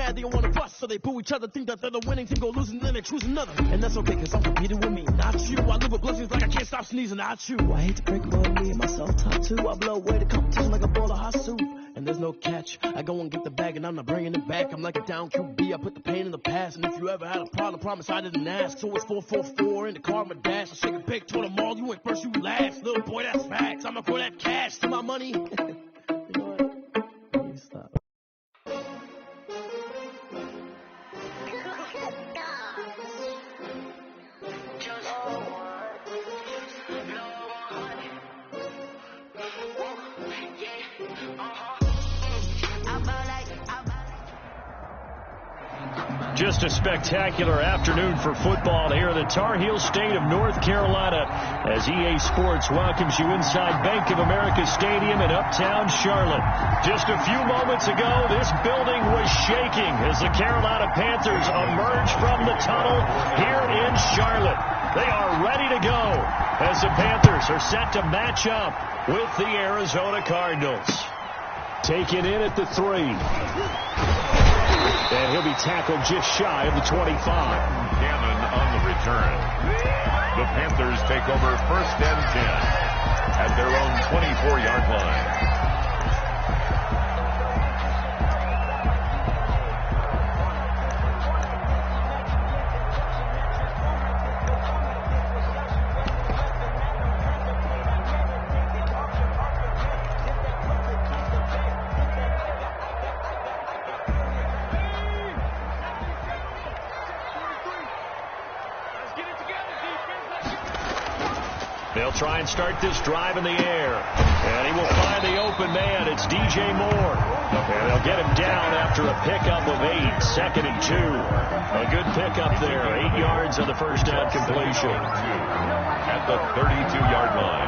mad, they don't want to fuss. So they boo each other, think that they're the winning team, go losing, then they choose another. And that's okay, cause I'm competing with me, not you. I live with blessings like I can't stop sneezing, not you. I hate to break it, but me and myself top two. I blow away the competition like a bowl of hot soup. And there's no catch. I go and get the bag and I'm not bringing it back. I'm like a down QB. I put the pain in the past. And if you ever had a problem, promise I didn't ask. So it's 4-4-4 in the car, my dash. I shake a big to them all. You went first, you last. Little boy, that's facts. I'ma throw that cash to my money. You know what? Let me stop. Just a spectacular afternoon for football here in the Tar Heel state of North Carolina as EA Sports welcomes you inside Bank of America Stadium in uptown Charlotte. Just a few moments ago, this building was shaking as the Carolina Panthers emerge from the tunnel here in Charlotte. They are ready to go as the Panthers are set to match up with the Arizona Cardinals. Taken in at the 3. And he'll be tackled just shy of the 25. Gannon on the return. The Panthers take over 1st and 10 at their own 24-yard line. They'll try and start this drive in the air. And he will find the open man. It's DJ Moore. And they'll get him down after a pickup of 8. 2nd and 2. A good pickup there. 8 yards on the first down completion. At the 32-yard line.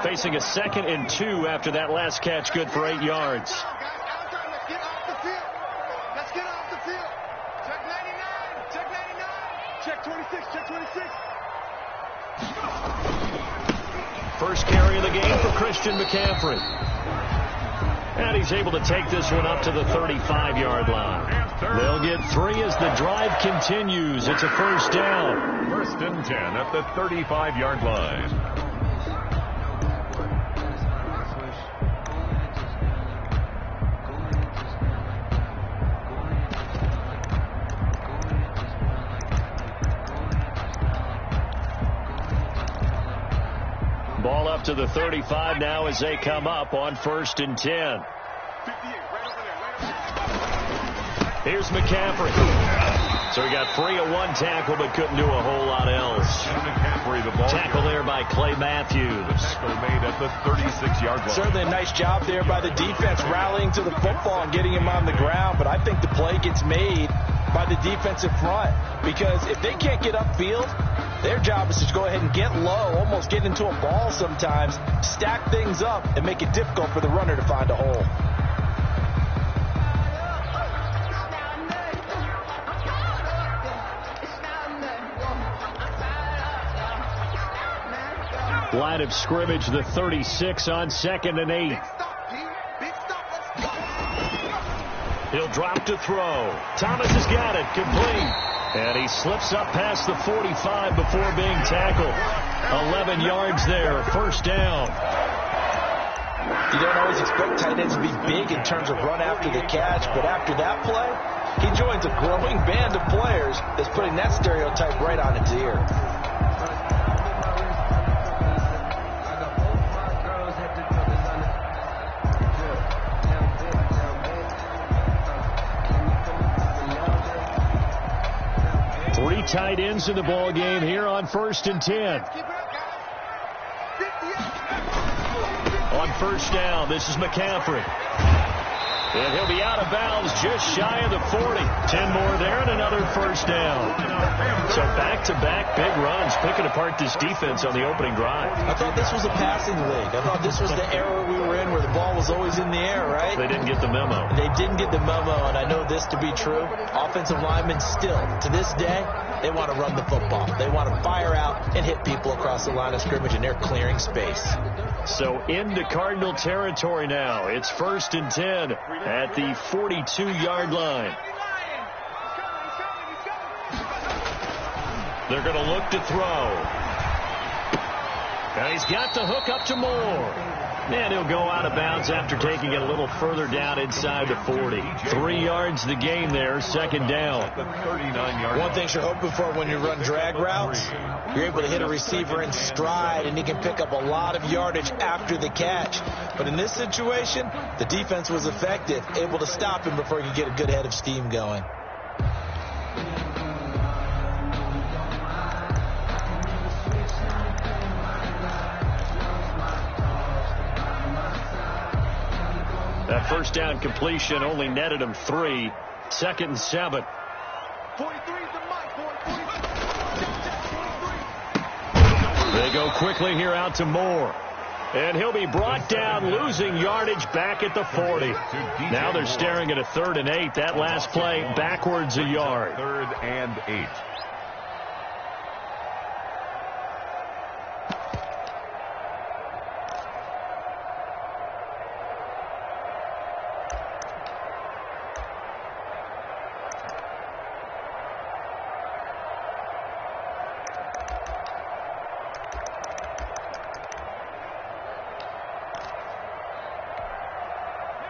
Facing a 2nd and 2 after that last catch, good for 8 yards. Let's get off the field. Let's get off the field. Check 99. Check 99. Check 26. Check 26. First carry of the game for Christian McCaffrey. And he's able to take this one up to the 35-yard line. They'll get 3 as the drive continues. It's a first down. 1st and 10 at the 35-yard line. Ball up to the 35 now as they come up on 1st and 10. Here's McCaffrey. So he got free of 1 tackle but couldn't do a whole lot else. McCaffrey, the ball tackle there by Clay Matthews. Tackle made at the 36-yard line. Certainly a nice job there by the defense rallying to the football and getting him on the ground. But I think the play gets made by the defensive front because if they can't get upfield, their job is to go ahead and get low, almost get into a ball sometimes, stack things up, and make it difficult for the runner to find a hole. Line of scrimmage, the 36 on 2nd and 8. He'll drop to throw. Thomas has got it, complete. And he slips up past the 45 before being tackled. 11 yards there, first down. You don't always expect tight ends to be big in terms of run after the catch, but after that play, he joins a growing band of players that's putting that stereotype right on its ear. Tight ends in the ball game here on 1st and 10. On 1st down, this is McCaffrey. And he'll be out of bounds just shy of the 40. 10 more there and another first down. So back-to-back big runs, picking apart this defense on the opening drive. I thought this was a passing league. I thought this was the era we were in where the ball was always in the air, right? They didn't get the memo. They didn't get the memo, and I know this to be true. Offensive linemen still, to this day, they want to run the football. They want to fire out and hit people across the line of scrimmage, and they're clearing space. So into Cardinal territory now. It's 1st and 10 at the 42-yard line. They're going to look to throw. And he's got the hook up to Moore. And he'll go out of bounds after taking it a little further down inside the 40. 3 yards the gain there, 2nd down. One thing you're hoping for when you run drag routes, you're able to hit a receiver in stride, and he can pick up a lot of yardage after the catch. But in this situation, the defense was effective, able to stop him before he could get a good head of steam going. That first down completion only netted him 3. 2nd and 7. 43 is the mic, boy. 43. They go quickly here out to Moore. And he'll be brought down, losing yardage back at the 40. Now they're staring at a 3rd and 8. That last play backwards a yard. 3rd and 8.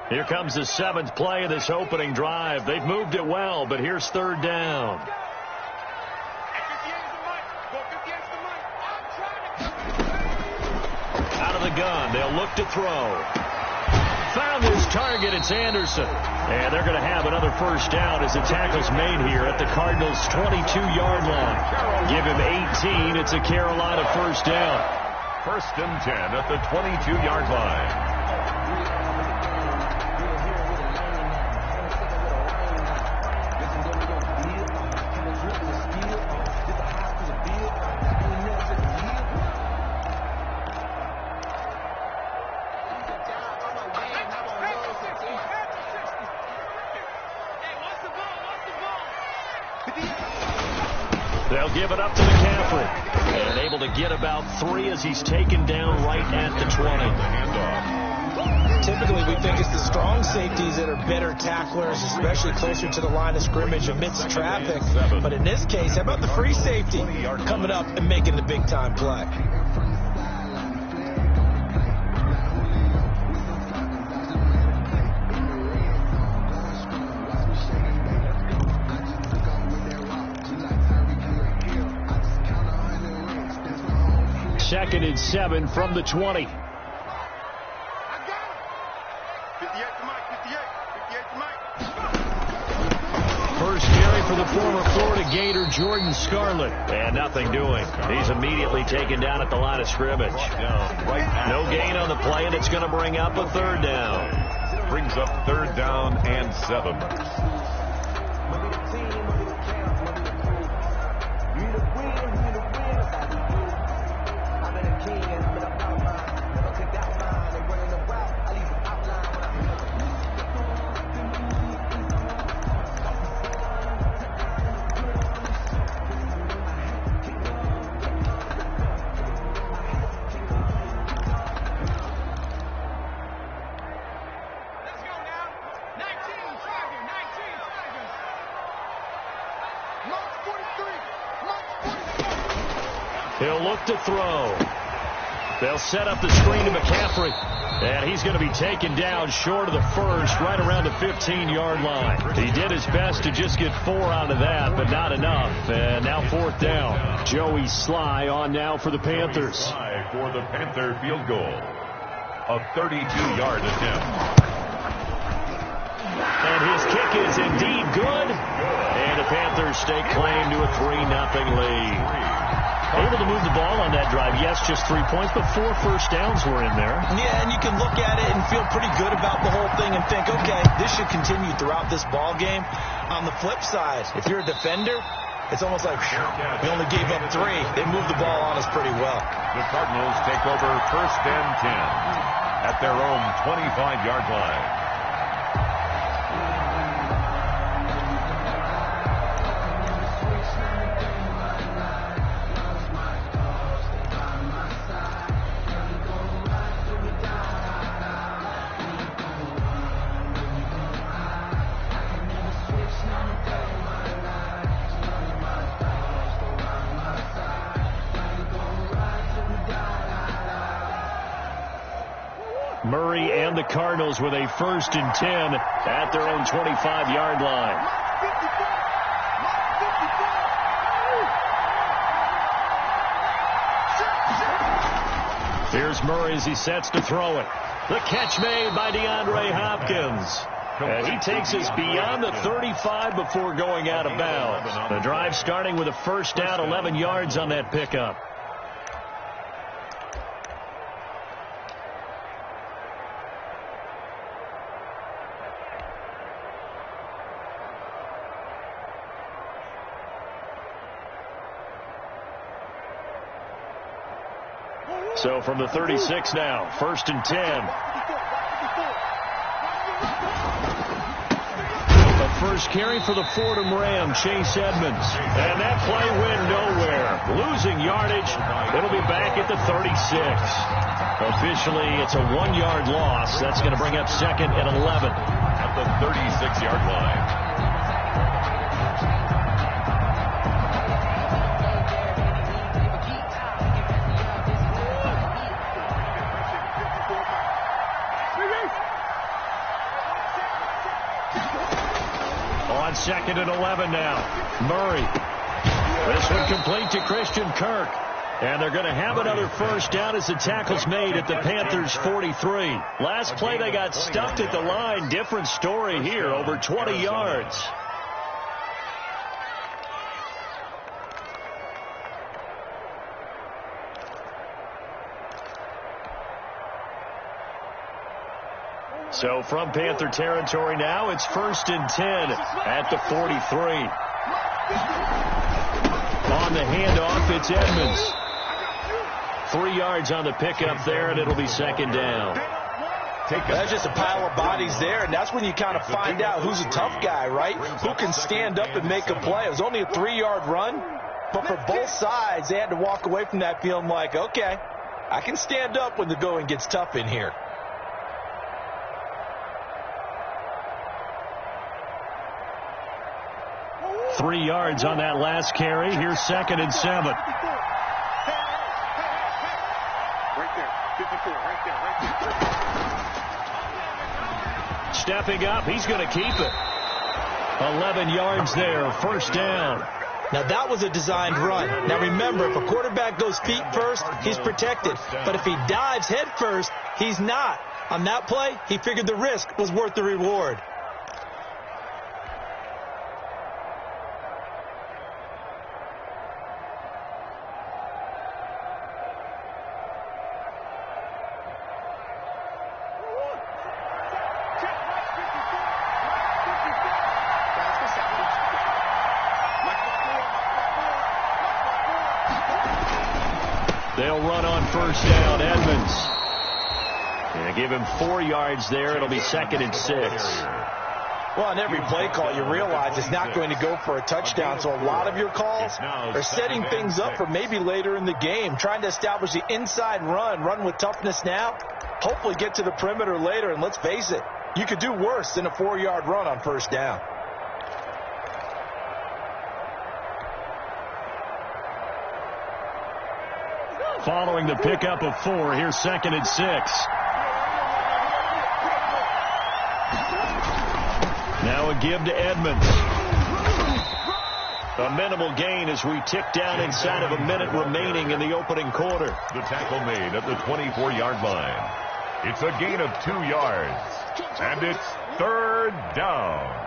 Here comes the 7th play of this opening drive. They've moved it well, but here's 3rd down. Out of the gun, they'll look to throw. Found his target, it's Anderson. And they're going to have another first down as the tackle's made here at the Cardinals' 22-yard line. Give him 18, it's a Carolina first down. 1st and 10 at the 22-yard line. They'll give it up to McCaffrey. And able to get about 3 as he's taken down right at the 20. Typically, we think it's the strong safeties that are better tacklers, especially closer to the line of scrimmage amidst traffic. But in this case, how about the free safety coming up and making the big-time play? Second and 7 from the 20. First carry for the former Florida Gator, Jordan Scarlett. And nothing doing. He's immediately taken down at the line of scrimmage. No gain on the play, and it's going to bring up a 3rd down. Brings up 3rd down and 7. He'll look to throw. They'll set up the screen to McCaffrey. And he's going to be taken down short of the 1st, right around the 15-yard line. He did his best to just get 4 out of that, but not enough. And now 4th down. Joey Sly on now for the Panthers. Sly for the Panther field goal. A 32-yard attempt. And his kick is indeed good. And the Panthers stake claim to a 3-0 lead. Able to move the ball on that drive. Yes, just 3 points, but 4 first downs were in there. Yeah, and you can look at it and feel pretty good about the whole thing and think, okay, this should continue throughout this ball game. On the flip side, if you're a defender, it's almost like, whew, we only gave up 3. They moved the ball on us pretty well. The Cardinals take over first and 10 at their own 25-yard line. Murray and the Cardinals with a first and 10 at their own 25-yard line. Here's Murray as he sets to throw it. The catch made by DeAndre Hopkins. And he takes us beyond the 35 before going out of bounds. The drive starting with a first down, 11 yards on that pickup. So from the 36 now, first and 10. The first carry for the Fordham Ram, Chase Edmonds. And that play went nowhere. Losing yardage. It'll be back at the 36. Officially, it's a 1-yard loss. That's going to bring up second and 11. At the 36-yard line. On second and 11 now. Murray. This one complete to Christian Kirk. And they're going to have another first down as the tackle's made at the Panthers' 43. Last play they got stuffed at the line. Different story here, over 20 yards. So from Panther territory now, it's first and 10 at the 43. On the handoff, it's Edmonds. 3 yards on the pickup there, and it'll be second down. That's just a pile of bodies there, and that's when you kind of find out who's a tough guy, right? Who can stand up and make a play. It was only a 3-yard run, but for both sides, they had to walk away from that feeling like, okay, I can stand up when the going gets tough in here. Three yards on that last carry. Here's second and 7. Right there. 54. Right there. Stepping up. He's going to keep it. 11 yards there. First down. Now, that was a designed run. Now, remember, if a quarterback goes feet first, he's protected. But if he dives head first, he's not. On that play, he figured the risk was worth the reward. They'll run on first down. Edmonds. And give him 4 yards there. It'll be second and 6. Well, on every play call, you realize it's not going to go for a touchdown. So a lot of your calls are setting things up for maybe later in the game, trying to establish the inside run with toughness now, hopefully get to the perimeter later. And let's face it, you could do worse than a 4-yard run on first down. Following the pickup of 4, here's second and 6. Now a give to Edmonds. A minimal gain as we tick down inside of a minute remaining in the opening quarter. The tackle made at the 24-yard line. It's a gain of 2 yards. And it's third down.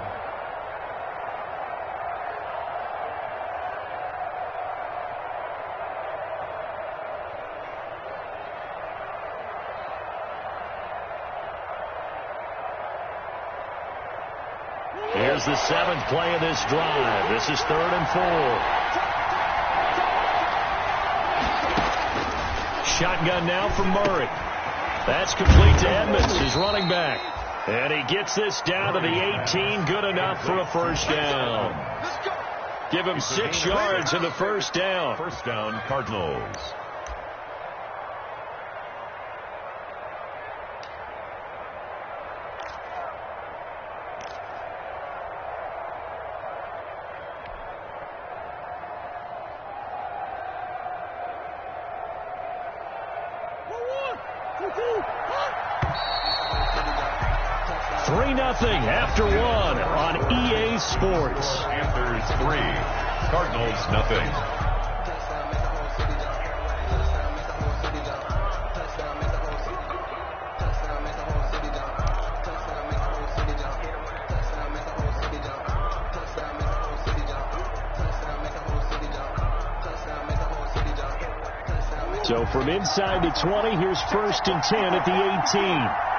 is the 7th play of this drive. This is 3rd and 4. Shotgun now from Murray. That's complete to Edmonds, his running back. And he gets this down to the 18. Good enough for a first down. Give him 6 yards in the first down. First down, Cardinals. Nothing after 1 on EA Sports. Panthers 3, Cardinals nothing. So from inside the 20, here's 1st and 10 at the 18.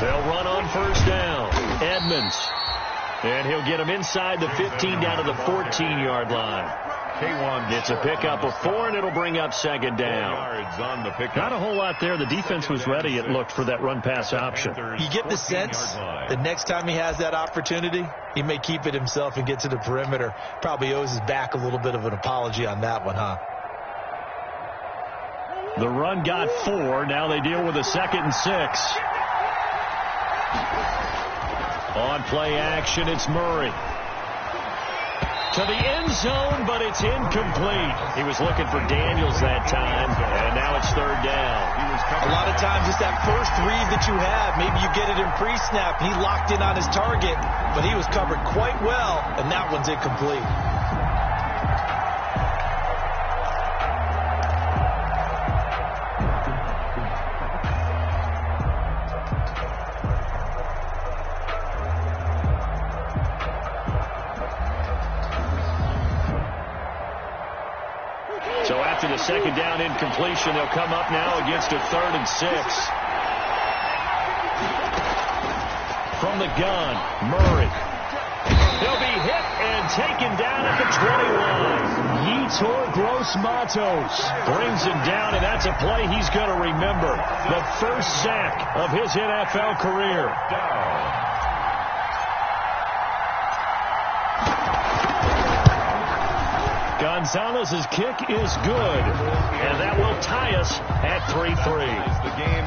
They'll run on first down. Edmonds. And he'll get him inside the 15 down to the 14-yard line. K1. It's a pickup of 4, and it'll bring up 2nd down. Yards on the pickup. Not a whole lot there. The defense was ready, it looked, for that run-pass option. You get the sense the next time he has that opportunity, he may keep it himself and get to the perimeter. Probably owes his back a little bit of an apology on that one, huh? The run got 4. Now they deal with a 2nd and 6. On play action, it's Murray. To the end zone, but it's incomplete. He was looking for Daniels that time, and now it's 3rd down. A lot of times it's that first read that you have. Maybe you get it in pre-snap, and he locked in on his target, but he was covered quite well, and that one's incomplete. So after the 2nd down incompletion, they'll come up now against a 3rd and 6. From the gun, Murray. He'll be hit and taken down at the 21. Yetur Gross-Matos brings him down, and that's a play he's going to remember. The first sack of his NFL career. Gonzalez's kick is good, and that will tie us at 3-3.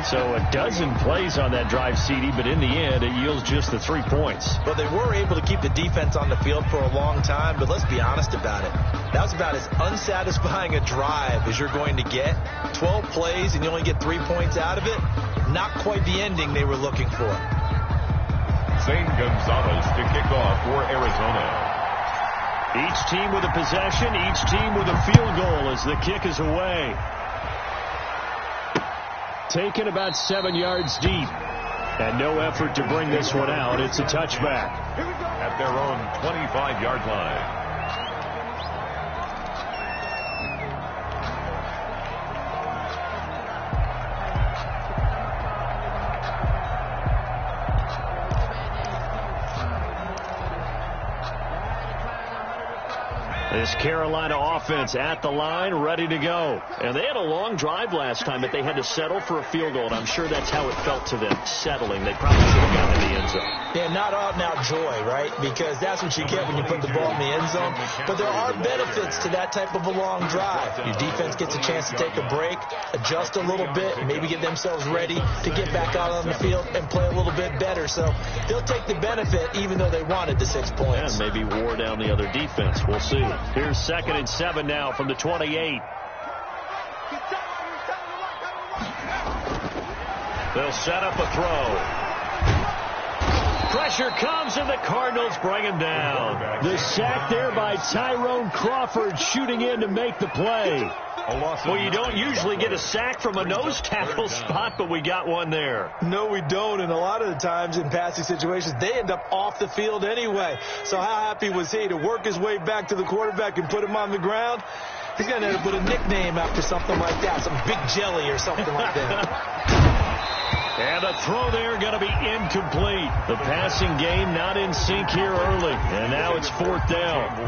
So a dozen plays on that drive, CD, but in the end, it yields just the 3 points. Well, they were able to keep the defense on the field for a long time, but let's be honest about it. That was about as unsatisfying a drive as you're going to get. 12 plays, and you only get 3 points out of it. Not quite the ending they were looking for. Zane Gonzalez to kick off for Arizona. Each team with a possession, each team with a field goal as the kick is away. Taken about 7 yards deep. And no effort to bring this one out. It's a touchback. At their own 25-yard line. This Carolina offense at the line, ready to go. And they had a long drive last time, but they had to settle for a field goal, and I'm sure that's how it felt to them, settling. They probably should have gotten in the end zone. Yeah, not out-and-out joy, right? Because that's what you get when you put the ball in the end zone. But there are benefits to that type of a long drive. Your defense gets a chance to take a break, adjust a little bit, and maybe get themselves ready to get back out on the field and play a little bit better. So they'll take the benefit even though they wanted the 6 points. And maybe wore down the other defense. We'll see. Here's 2nd and 7 now from the 28. They'll set up a throw. Pressure comes, and the Cardinals bring him down. The sack there by Tyrone Crawford, shooting in to make the play. Well, you don't usually get a sack from a nose tackle spot, but we got one there. No, we don't, and a lot of the times in passing situations, they end up off the field anyway. So how happy was he to work his way back to the quarterback and put him on the ground? He's going to end up with a nickname after something like that, some Big Jelly or something like that. And the throw there going to be incomplete. The passing game not in sync here early. And now it's 4th down.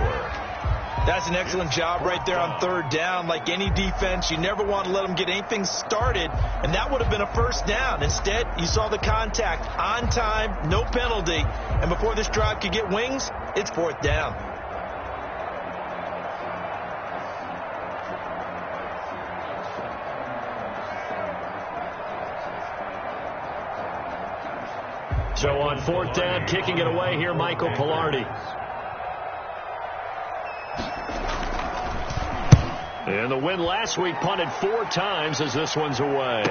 That's an excellent job right there on 3rd down. Like any defense, you never want to let them get anything started, and that would have been a 1st down. Instead, you saw the contact on time, no penalty, and before this drive could get wings, it's 4th down. So on 4th down, kicking it away here, Michael Pilardi. And the win last week punted 4 times as this one's away.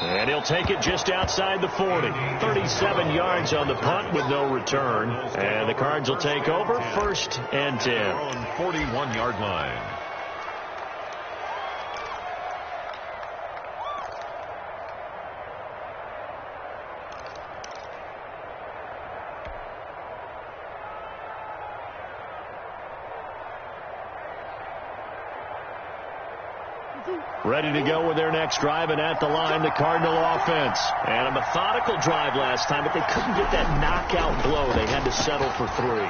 And he'll take it just outside the 40. 37 yards on the punt with no return. And the Cards will take over 1st and 10. On 41-yard line. Ready to go with their next drive, and at the line, the Cardinal offense. And a methodical drive last time, but they couldn't get that knockout blow. They had to settle for 3.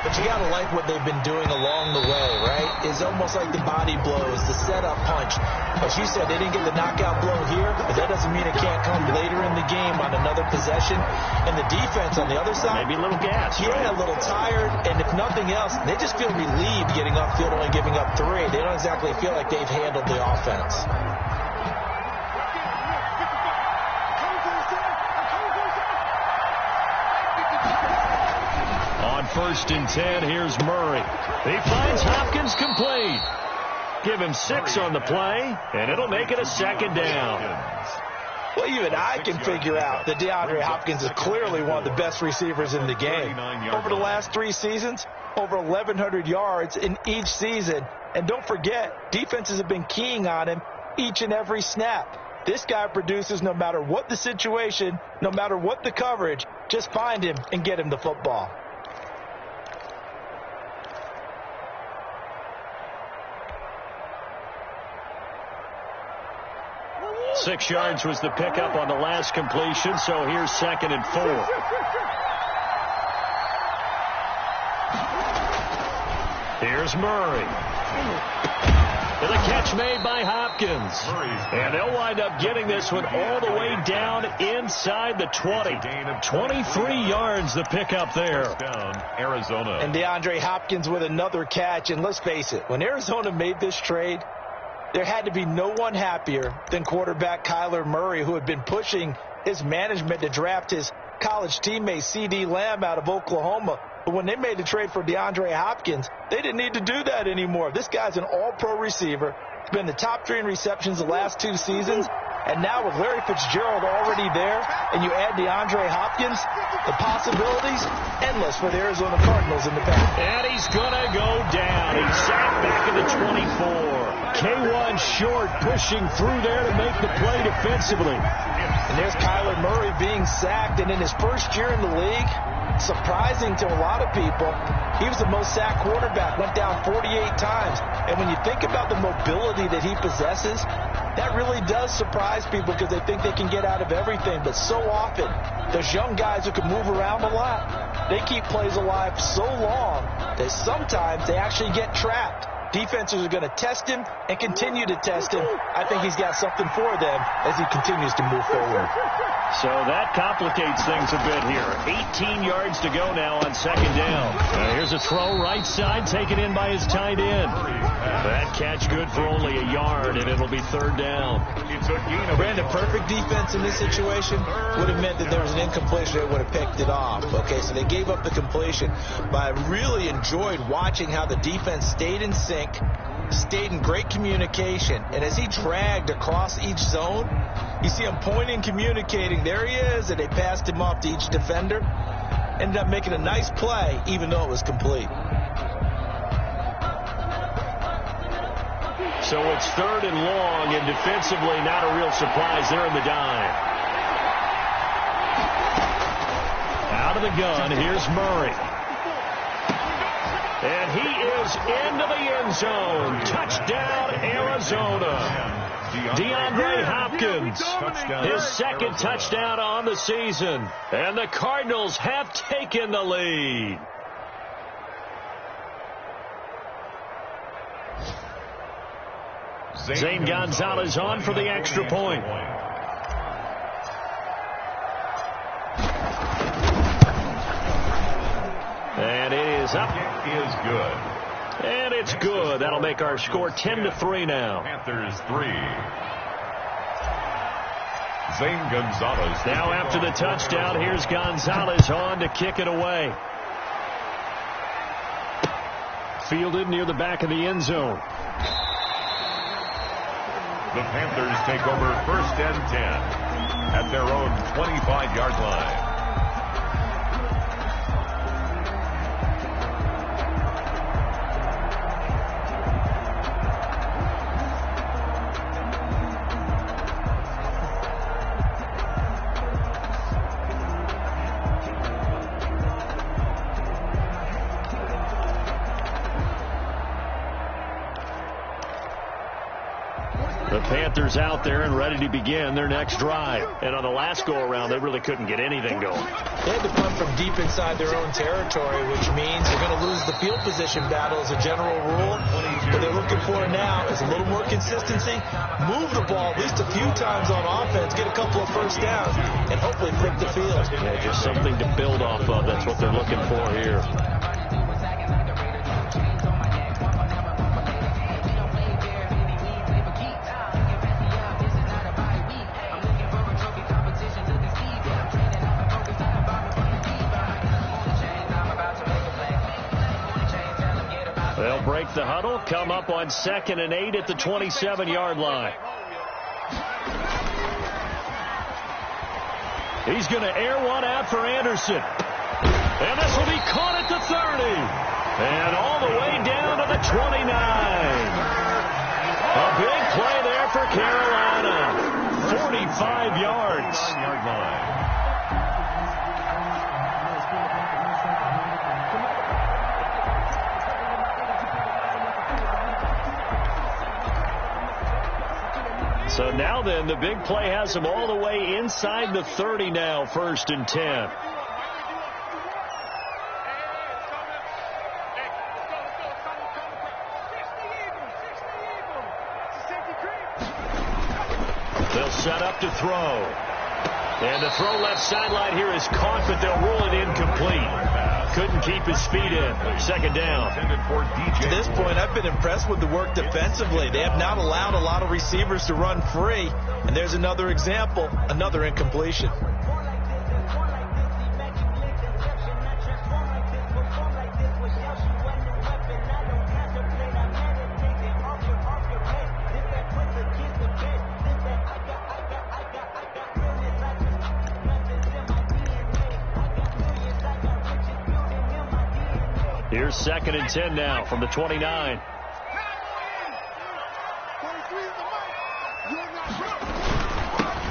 But you got to like what they've been doing along the way, right? It's almost like the body blows, the setup punch. As you said, they didn't get the knockout blow here, but that doesn't mean it can't come later in the game on another possession. And the defense on the other side, maybe a little gas. Yeah, right? A little tired, and if nothing else, they just feel relieved getting upfield, only giving up 3. They don't exactly feel like they've handled the offense. On 1st and 10, here's Murray. He finds Hopkins complete. Give him 6 on the play, and it'll make it a 2nd down. Well, even I can figure out that DeAndre Hopkins is clearly one of the best receivers in the game. Over the last 3 seasons, over 1,100 yards in each season. And don't forget, defenses have been keying on him each and every snap. This guy produces no matter what the situation, no matter what the coverage. Just find him and get him the football. Six yards was the pickup on the last completion, so here's 2nd and 4. Here's Murray. And a catch made by Hopkins. And they'll wind up getting this one all the way down inside the 20. 23 yards the pickup there. Arizona. And DeAndre Hopkins with another catch. And let's face it, when Arizona made this trade, there had to be no one happier than quarterback Kyler Murray, who had been pushing his management to draft his college teammate C.D. Lamb out of Oklahoma. But when they made the trade for DeAndre Hopkins, they didn't need to do that anymore. This guy's an all-pro receiver. He's been the top 3 in receptions the last 2 seasons. And now with Larry Fitzgerald already there, and you add DeAndre Hopkins, the possibilities endless for the Arizona Cardinals in the back. And he's going to go down. He's sacked back at the 24. K1 short, pushing through there to make the play defensively. And there's Kyler Murray being sacked, and in his first year in the league, surprising to a lot of people, he was the most sacked quarterback, went down 48 times. And when you think about the mobility that he possesses, that really does surprise people because they think they can get out of everything. But so often, those young guys who can move around a lot, they keep plays alive so long that sometimes they actually get trapped. Defenses are going to test him and continue to test him. I think he's got something for them as he continues to move forward. So that complicates things a bit here. 18 yards to go now on 2nd down. Here's a throw right side, taken in by his tight end. That catch good for only a yard, and it'll be 3rd down. Brandon, perfect defense in this situation would have meant that there was an incompletion that would have picked it off. Okay, so they gave up the completion. But I really enjoyed watching how the defense stayed in sync, stayed in great communication, and as he dragged across each zone, you see him pointing, communicating. There he is, and they passed him off to each defender. Ended up making a nice play, even though it was complete. So it's 3rd and long, and defensively not a real surprise there in the dime. Out of the gun, here's Murray. And he is into the end zone. Touchdown, Arizona. DeAndre Hopkins, his second touchdown on the season. And the Cardinals have taken the lead. Zane Gonzalez on for the extra point. And it is up. It is good. And it's good. That'll make our score 10-3 now. Panthers 3. Zane Gonzalez. Now after the touchdown, here's Gonzalez on to kick it away. Fielded near the back of the end zone. The Panthers take over 1st and 10 at their own 25-yard line. The Panthers out there and ready to begin their next drive. And on the last go-around, they really couldn't get anything going. They had to punt from deep inside their own territory, which means they're going to lose the field position battle as a general rule. What they're looking for now is a little more consistency, move the ball at least a few times on offense, get a couple of first downs, and hopefully flip the field. Yeah, just something to build off of. That's what they're looking for here. They'll break the huddle, come up on 2nd and 8 at the 27-yard line. He's going to air one out for Anderson. And this will be caught at the 30. And all the way down to the 29. A big play there for Carolina. 45 yards. So now then, the big play has them all the way inside the 30 now, 1st and 10. They'll set up to throw. And the throw left sideline here is caught, but they'll rule it incomplete. Couldn't keep his feet in. 2nd down. To this point, I've been impressed with the work defensively. They have not allowed a lot of receivers to run free. And there's another example, another incompletion. Here's 2nd and 10 now from the 29.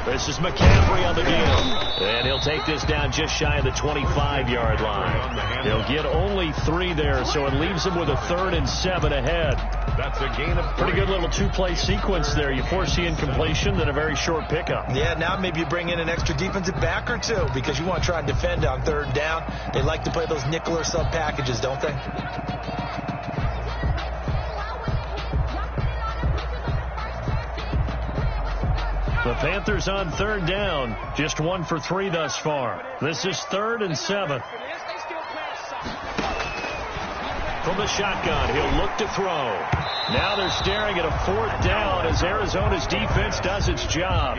This is McCaffrey on the deal. And he'll take this down just shy of the 25-yard line. They'll get only 3 there, so it leaves them with a 3rd and 7 ahead. That's a gain of 3. Pretty good little 2-play sequence there. You force the incompletion, then a very short pickup. Yeah, now maybe you bring in an extra defensive back or two because you want to try and defend on 3rd down. They like to play those nickel or sub packages, don't they? The Panthers on 3rd down. Just 1 for 3 thus far. This is 3rd and 7. From the shotgun, he'll look to throw. Now they're staring at a 4th down as Arizona's defense does its job.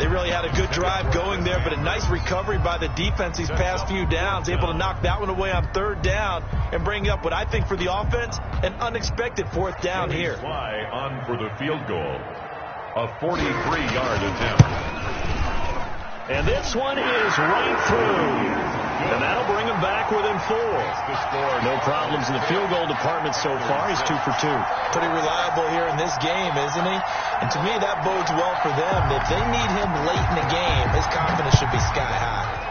They really had a good drive going there, but a nice recovery by the defense these past few downs, able to knock that one away on 3rd down and bring up what I think for the offense, an unexpected 4th down here. Fly on for the field goal. A 43-yard attempt. And this one is right through. And that'll bring him back within 4. No problems in the field goal department so far. He's 2 for 2. Pretty reliable here in this game, isn't he? And to me, that bodes well for them. If they need him late in the game, his confidence should be sky high.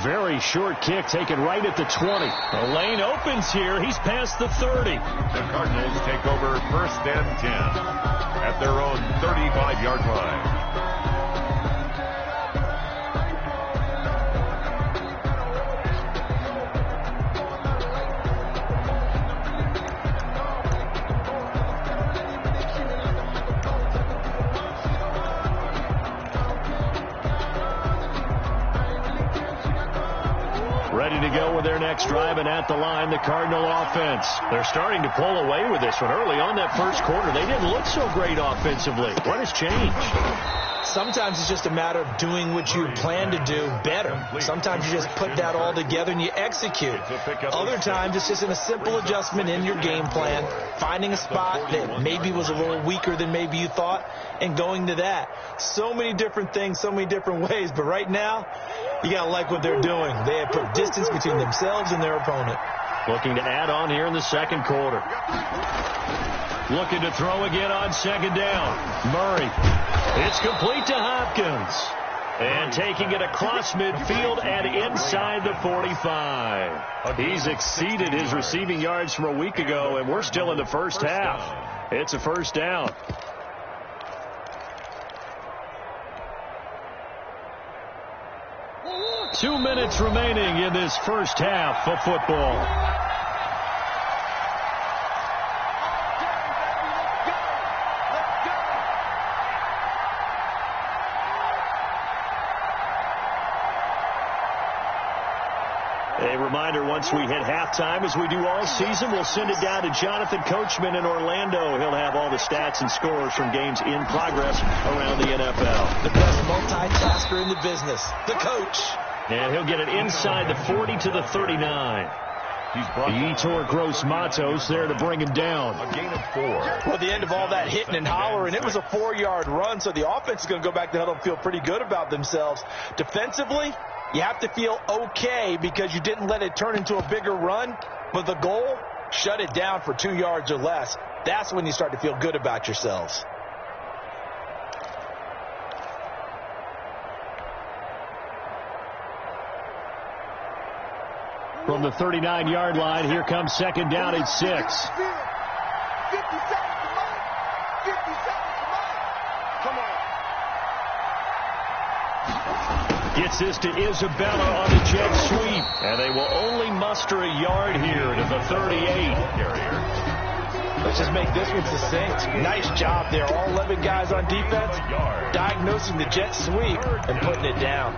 Very short kick taken right at the 20. The lane opens here. He's past the 30. The Cardinals take over 1st and 10 at their own 35-yard line. Ready to go with their next drive, and at the line, the Cardinal offense. They're starting to pull away with this one. Early on that first quarter, they didn't look so great offensively. What has changed? Sometimes it's just a matter of doing what you plan to do better. Sometimes you just put that all together and you execute. Other times it's just a simple adjustment in your game plan, finding a spot that maybe was a little weaker than maybe you thought, and going to that. So many different things, so many different ways, but right now, you got to like what they're doing. They have put distance between themselves and their opponent. Looking to add on here in the second quarter. Looking to throw again on second down. Murray. It's complete to Hopkins. And taking it across midfield and inside the 45. He's exceeded his receiving yards from a week ago, and we're still in the first half. It's a first down. Two minutes remaining in this first half of football. A reminder, once we hit halftime, as we do all season, we'll send it down to Jonathan Coachman in Orlando. He'll have all the stats and scores from games in progress around the NFL. The best multitasker in the business, the coach. And he'll get it inside the 40 to the 39. Yetur Gross-Matos there to bring him down. A gain of 4. Well, the end of all that hitting and hollering, it was a 4-yard run, so the offense is going to go back to huddle and feel pretty good about themselves. Defensively, you have to feel okay because you didn't let it turn into a bigger run, but the goal, shut it down for 2 yards or less. That's when you start to feel good about yourselves. From the 39-yard line, here comes second down at 6. 50 seconds to Mike. 50 seconds to Mike. Come on. Gets this to Isabella on the jet sweep. And they will only muster a yard here to the 38. Let's just make this one succinct. Nice job there. All 11 guys on defense diagnosing the jet sweep and putting it down.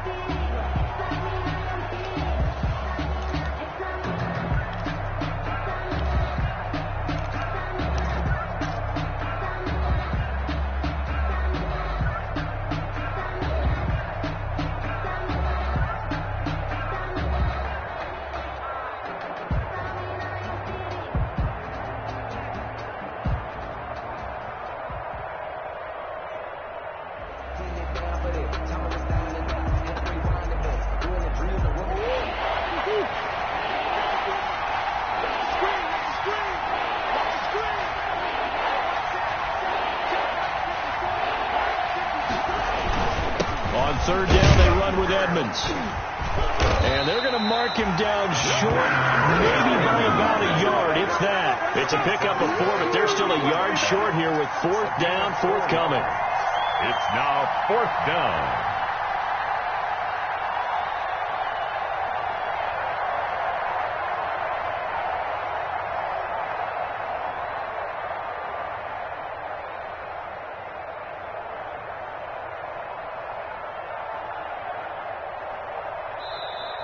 Third down, they run with Edmonds. And they're going to mark him down short, maybe by about a yard, if that. It's a pickup of 4, but they're still a yard short here with fourth down forthcoming. It's now 4th down.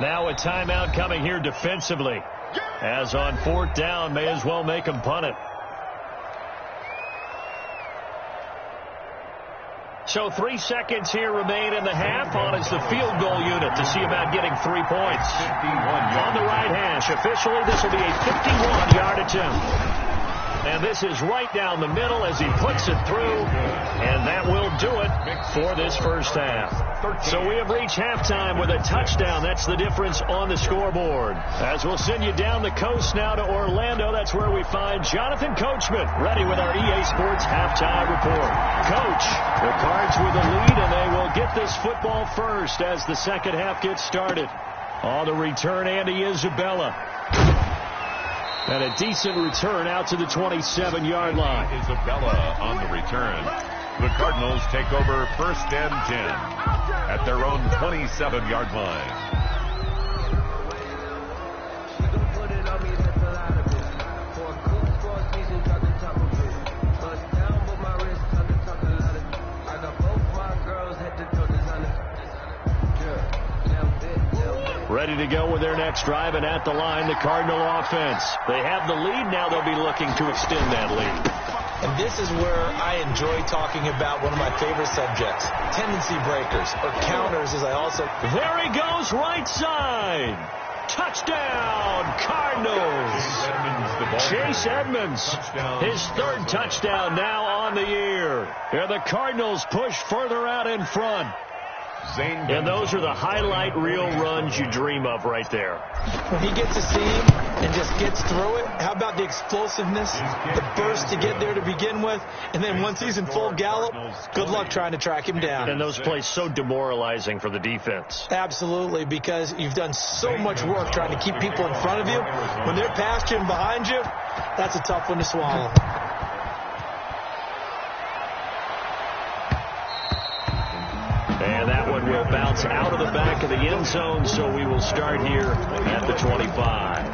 Now a timeout coming here defensively. As on 4th down, may as well make him punt it. So 3 seconds here remain in the half. On is the field goal unit to see about getting 3 points. On the right hash, officially this will be a 51-yard attempt. And this is right down the middle as he puts it through. And that will do it for this first half. So we have reached halftime with a touchdown. That's the difference on the scoreboard. As we'll send you down the coast now to Orlando, that's where we find Jonathan Coachman ready with our EA Sports halftime report. Coach, the Cards with the lead, and they will get this football first as the second half gets started. On the return, Andy Isabella. And a decent return out to the 27-yard line. Isabella on the return. The Cardinals take over 1st and 10 at their own 27-yard line. Ready to go with their next drive, and at the line, the Cardinal offense. They have the lead. Now they'll be looking to extend that lead. And this is where I enjoy talking about one of my favorite subjects, tendency breakers, or counters, as I also... There he goes, right side. Touchdown, Cardinals. Chase Edmonds, his 3rd touchdown now on the year. And the Cardinals push further out in front. And those are the highlight reel runs you dream of right there. When he gets a seam and just gets through it, how about the explosiveness, the burst to get there to begin with, and then once he's in full gallop, good luck trying to track him down. And those plays so demoralizing for the defense. Absolutely, because you've done so much work trying to keep people in front of you. When they're past you and behind you, that's a tough one to swallow. And that one will bounce out of the back of the end zone, so we will start here at the 25. I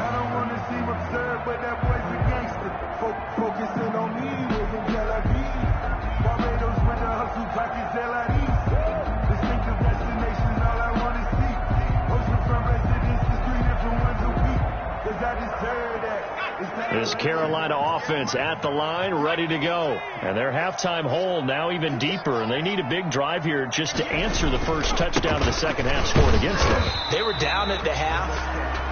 don't want to seem absurd, but that boy's a gangster. Focusing on me, wasn't Tel Aviv. Barbados with the hustle, pockets LIDs. Distinctive destination, all I want to see. Oceanfront residences, 3 different ones a week. Cause I just heard that. This Carolina offense at the line, ready to go. And their halftime hole now even deeper, and they need a big drive here just to answer the first touchdown of the second half scored against them. They were down at the half.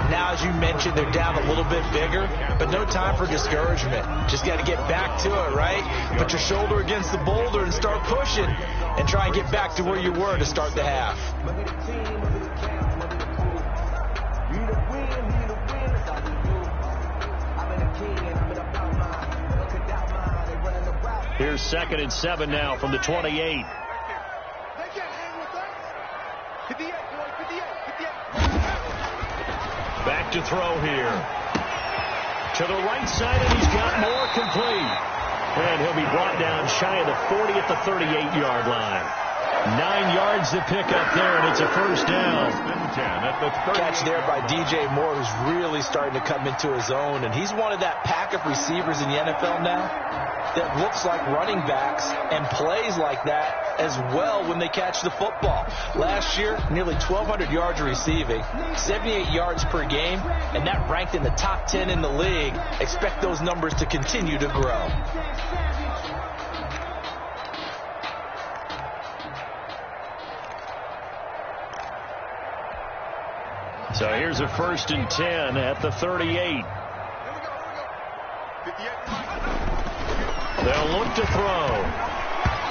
Now, as you mentioned, they're down a little bit bigger, but no time for discouragement. Just got to get back to it, right? Put your shoulder against the boulder and start pushing and try and get back to where you were to start the half. Here's 2nd and 7 now from the 28. They can't hang with us. 58, boy, 58. Back to throw here. To the right side, and he's got more complete. And he'll be brought down shy of the 40 at the 38-yard line. 9 yards to pick up there, and it's a first down. Catch there by DJ Moore, who's really starting to come into his own, and he's one of that pack of receivers in the NFL now that looks like running backs and plays like that as well when they catch the football. Last year, nearly 1,200 yards receiving, 78 yards per game, and that ranked in the top 10 in the league. Expect those numbers to continue to grow. So here's a 1st and 10 at the 38. They'll look to throw.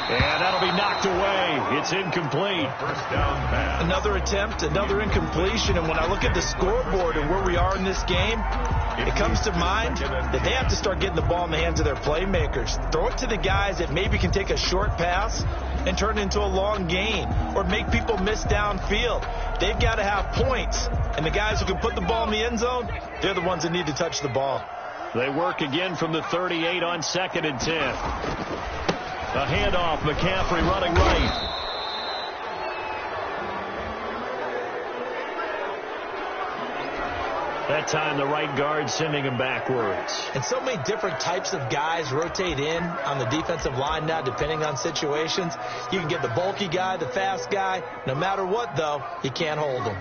And that'll be knocked away. It's incomplete. First down pass. Another attempt, another incompletion. And when I look at the scoreboard and where we are in this game, it comes to mind that they have to start getting the ball in the hands of their playmakers. Throw it to the guys that maybe can take a short pass and turn it into a long gain or make people miss downfield. They've got to have points. And the guys who can put the ball in the end zone, they're the ones that need to touch the ball. They work again from the 38 on 2nd and 10. A handoff, McCaffrey running right. That time the right guard sending him backwards. And so many different types of guys rotate in on the defensive line now depending on situations. You can get the bulky guy, the fast guy. No matter what, though, he can't hold him.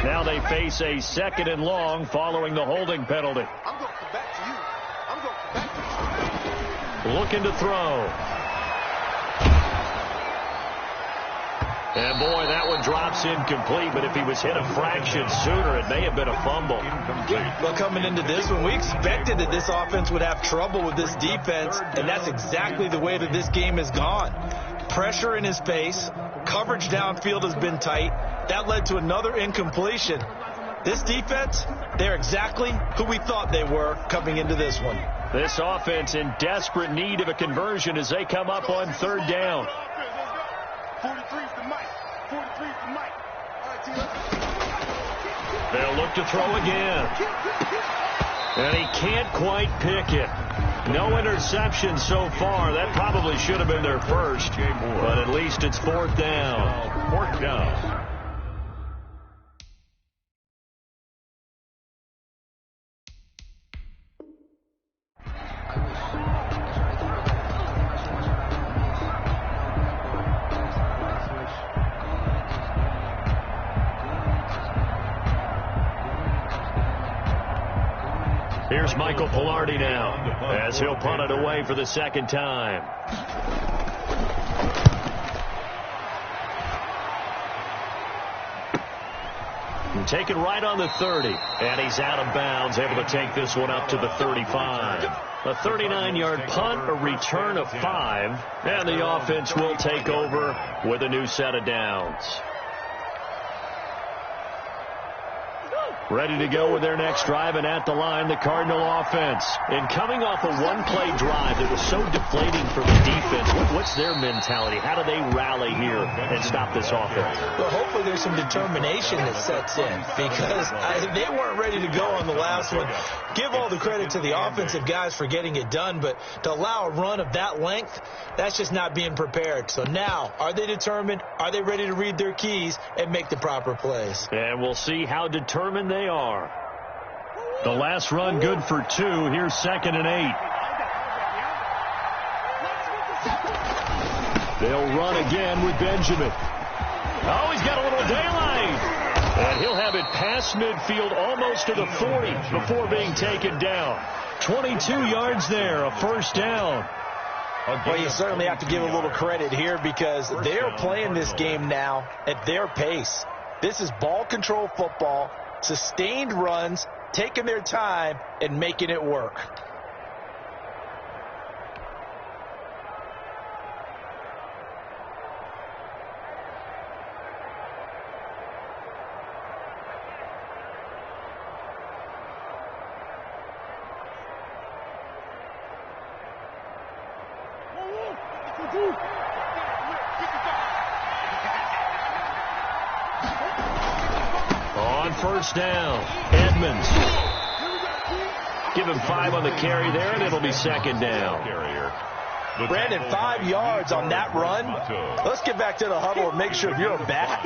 Now they face a 2nd and long following the holding penalty. I'm going to come back to you. I'm going to come back to you. Looking to throw. And boy, that one drops incomplete, but if he was hit a fraction sooner, it may have been a fumble. Well, coming into this one, we expected that this offense would have trouble with this defense, and that's exactly the way that this game has gone. Pressure in his face, coverage downfield has been tight. That led to another incompletion. This defense, They're exactly who we thought they were coming into this one. This offense in desperate need of a conversion as they come up on third down. 43's the mic. 43's the mic. They'll look to throw again. And he can't quite pick it. No interception so far. That probably should have been their first. But at least it's fourth down. Fourth down. Here's Michael Pilardi now as he'll punt it away for the second time. And taken right on the 30. And he's out of bounds, able to take this one up to the 35. A 39-yard punt, a return of 5. And the offense will take over with a new set of downs. Ready to go with their next drive, and at the line, the Cardinal offense. And coming off a one-play drive that was so deflating for the defense, what's their mentality? How do they rally here and stop this offense? Well, hopefully there's some determination that sets in because they weren't ready to go on the last one. Give all the credit to the offensive guys for getting it done, but to allow a run of that length, that's just not being prepared. So now, are they determined? Are they ready to read their keys and make the proper plays? And we'll see how determined they are. The last run good for 2. Here's 2nd and 8. They'll run again with Benjamin. Oh, he's got a little daylight. And he'll have it past midfield almost to the 40 before being taken down. 22 yards there, a first down. Well, you certainly have to give a little credit here because they're playing this game now at their pace. This is ball control football, sustained runs, taking their time and making it work. On first down, Edmonds. Give him 5 on the carry there, and it'll be 2nd down. Brandon, 5 yards on that run. Let's get back to the huddle and make sure you're back.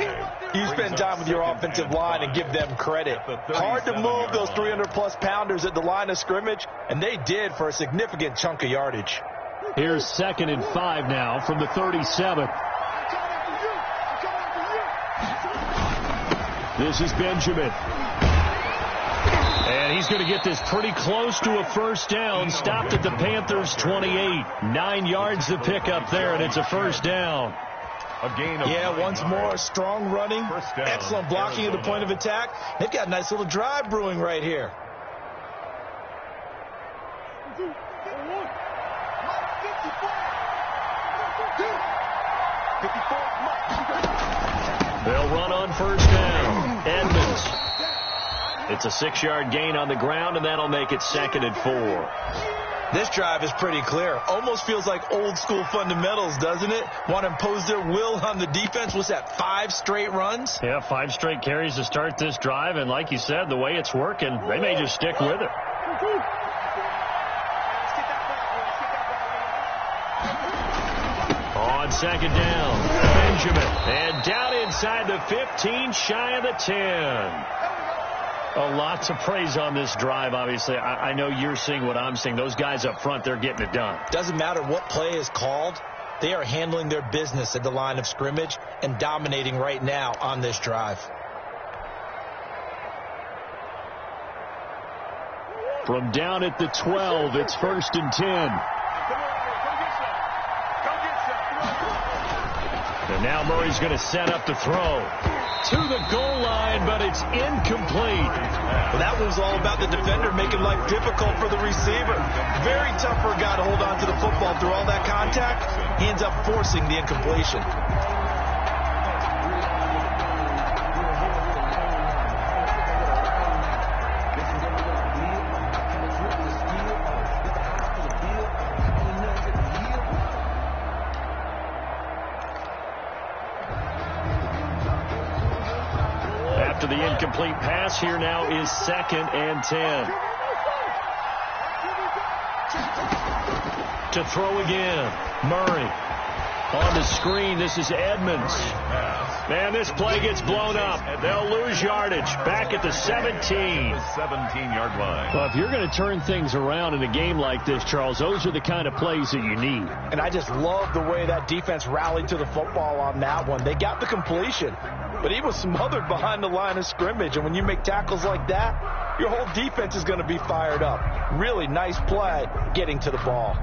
You spend time with your offensive line and give them credit. Hard to move those 300-plus pounders at the line of scrimmage, and they did for a significant chunk of yardage. Here's 2nd and 5 now from the 37. This is Benjamin. And he's going to get this pretty close to a first down. Stopped at the Panthers' 28. 9 yards to pick up there, and it's a first down. Yeah, once more, strong running, excellent blocking at the point of attack. They've got a nice little drive brewing right here. They'll run on first down. Edmonds. It's a 6-yard gain on the ground, and that'll make it 2nd and 4. This drive is pretty clear. Almost feels like old school fundamentals, doesn't it? Want to impose their will on the defense. What's that, 5 straight runs? Yeah, 5 straight carries to start this drive, and like you said, the way it's working, they may just stick with it. On 2nd down, Benjamin. And down inside the 15, shy of the 10. A lot to praise on this drive, obviously. I know you're seeing what I'm seeing. Those guys up front, they're getting it done. Doesn't matter what play is called. They are handling their business at the line of scrimmage and dominating right now on this drive. From down at the 12, it's 1st and 10. And now Murray's going to set up to throw. To the goal line, but it's incomplete. Well, that was all about the defender making life difficult for the receiver. Very tough for a guy to hold on to the football through all that contact. He ends up forcing the incompletion. incomplete pass here now is 2nd and 10. To throw again. Murray. On the screen, this is Edmonds. Man, this play gets blown up. They'll lose yardage. Back at the 17. The 17-yard line. Well, if you're going to turn things around in a game like this, Charles, those are the kind of plays that you need. And I just love the way that defense rallied to the football on that one. They got the completion, but he was smothered behind the line of scrimmage. And when you make tackles like that, your whole defense is going to be fired up. Really nice play getting to the ball.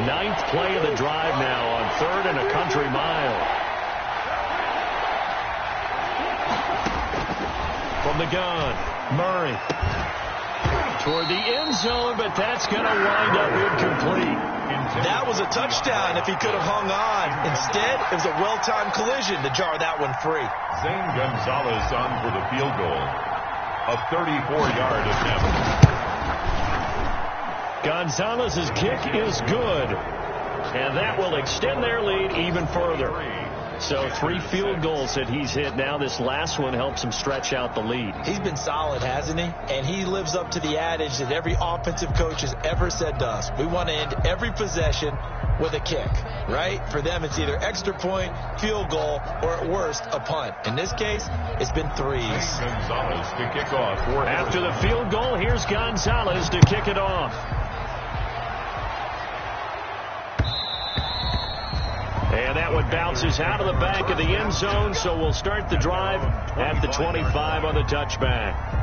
Ninth play of the drive now on 3rd and a country mile. From the gun, Murray. Toward the end zone, but that's going to wind up incomplete. That was a touchdown if he could have hung on. Instead, it was a well-timed collision to jar that one free. Zane Gonzalez on for the field goal. A 34-yard attempt. Gonzalez's kick is good, and that will extend their lead even further. So 3 field goals that he's hit now. This last one helps him stretch out the lead. He's been solid, hasn't he? And he lives up to the adage that every offensive coach has ever said to us. We want to end every possession with a kick, right? For them, it's either extra point, field goal, or at worst, a punt. In this case, it's been 3s. Gonzalez to kick off. After the field goal, here's Gonzalez to kick it off. And that one bounces out of the back of the end zone, so we'll start the drive at the 25 on the touchback.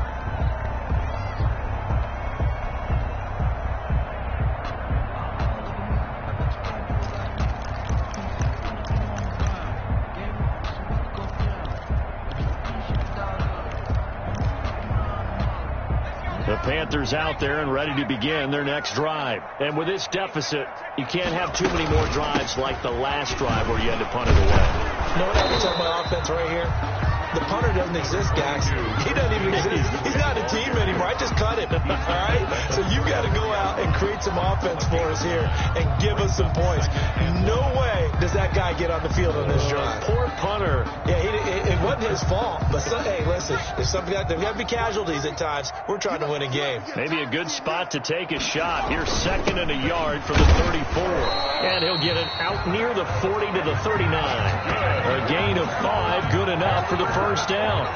The Panthers out there and ready to begin their next drive. And with this deficit, you can't have too many more drives like the last drive where you had to punt it away. You know what I can tell my offense right here? The punter doesn't exist, guys. He doesn't even exist. He's not a team anymore. I just cut him. All right? So you've got to go out and create some offense for us here and give us some points. No way does that guy get on the field on this drive. Poor punter. Yeah, it wasn't his fault. But, hey, listen, there's got to be casualties at times. We're trying to win a game. Maybe a good spot to take a shot. Here's 2nd and a yard for the 34. And he'll get it out near the 40 to the 39. A gain of 5, good enough for the first down.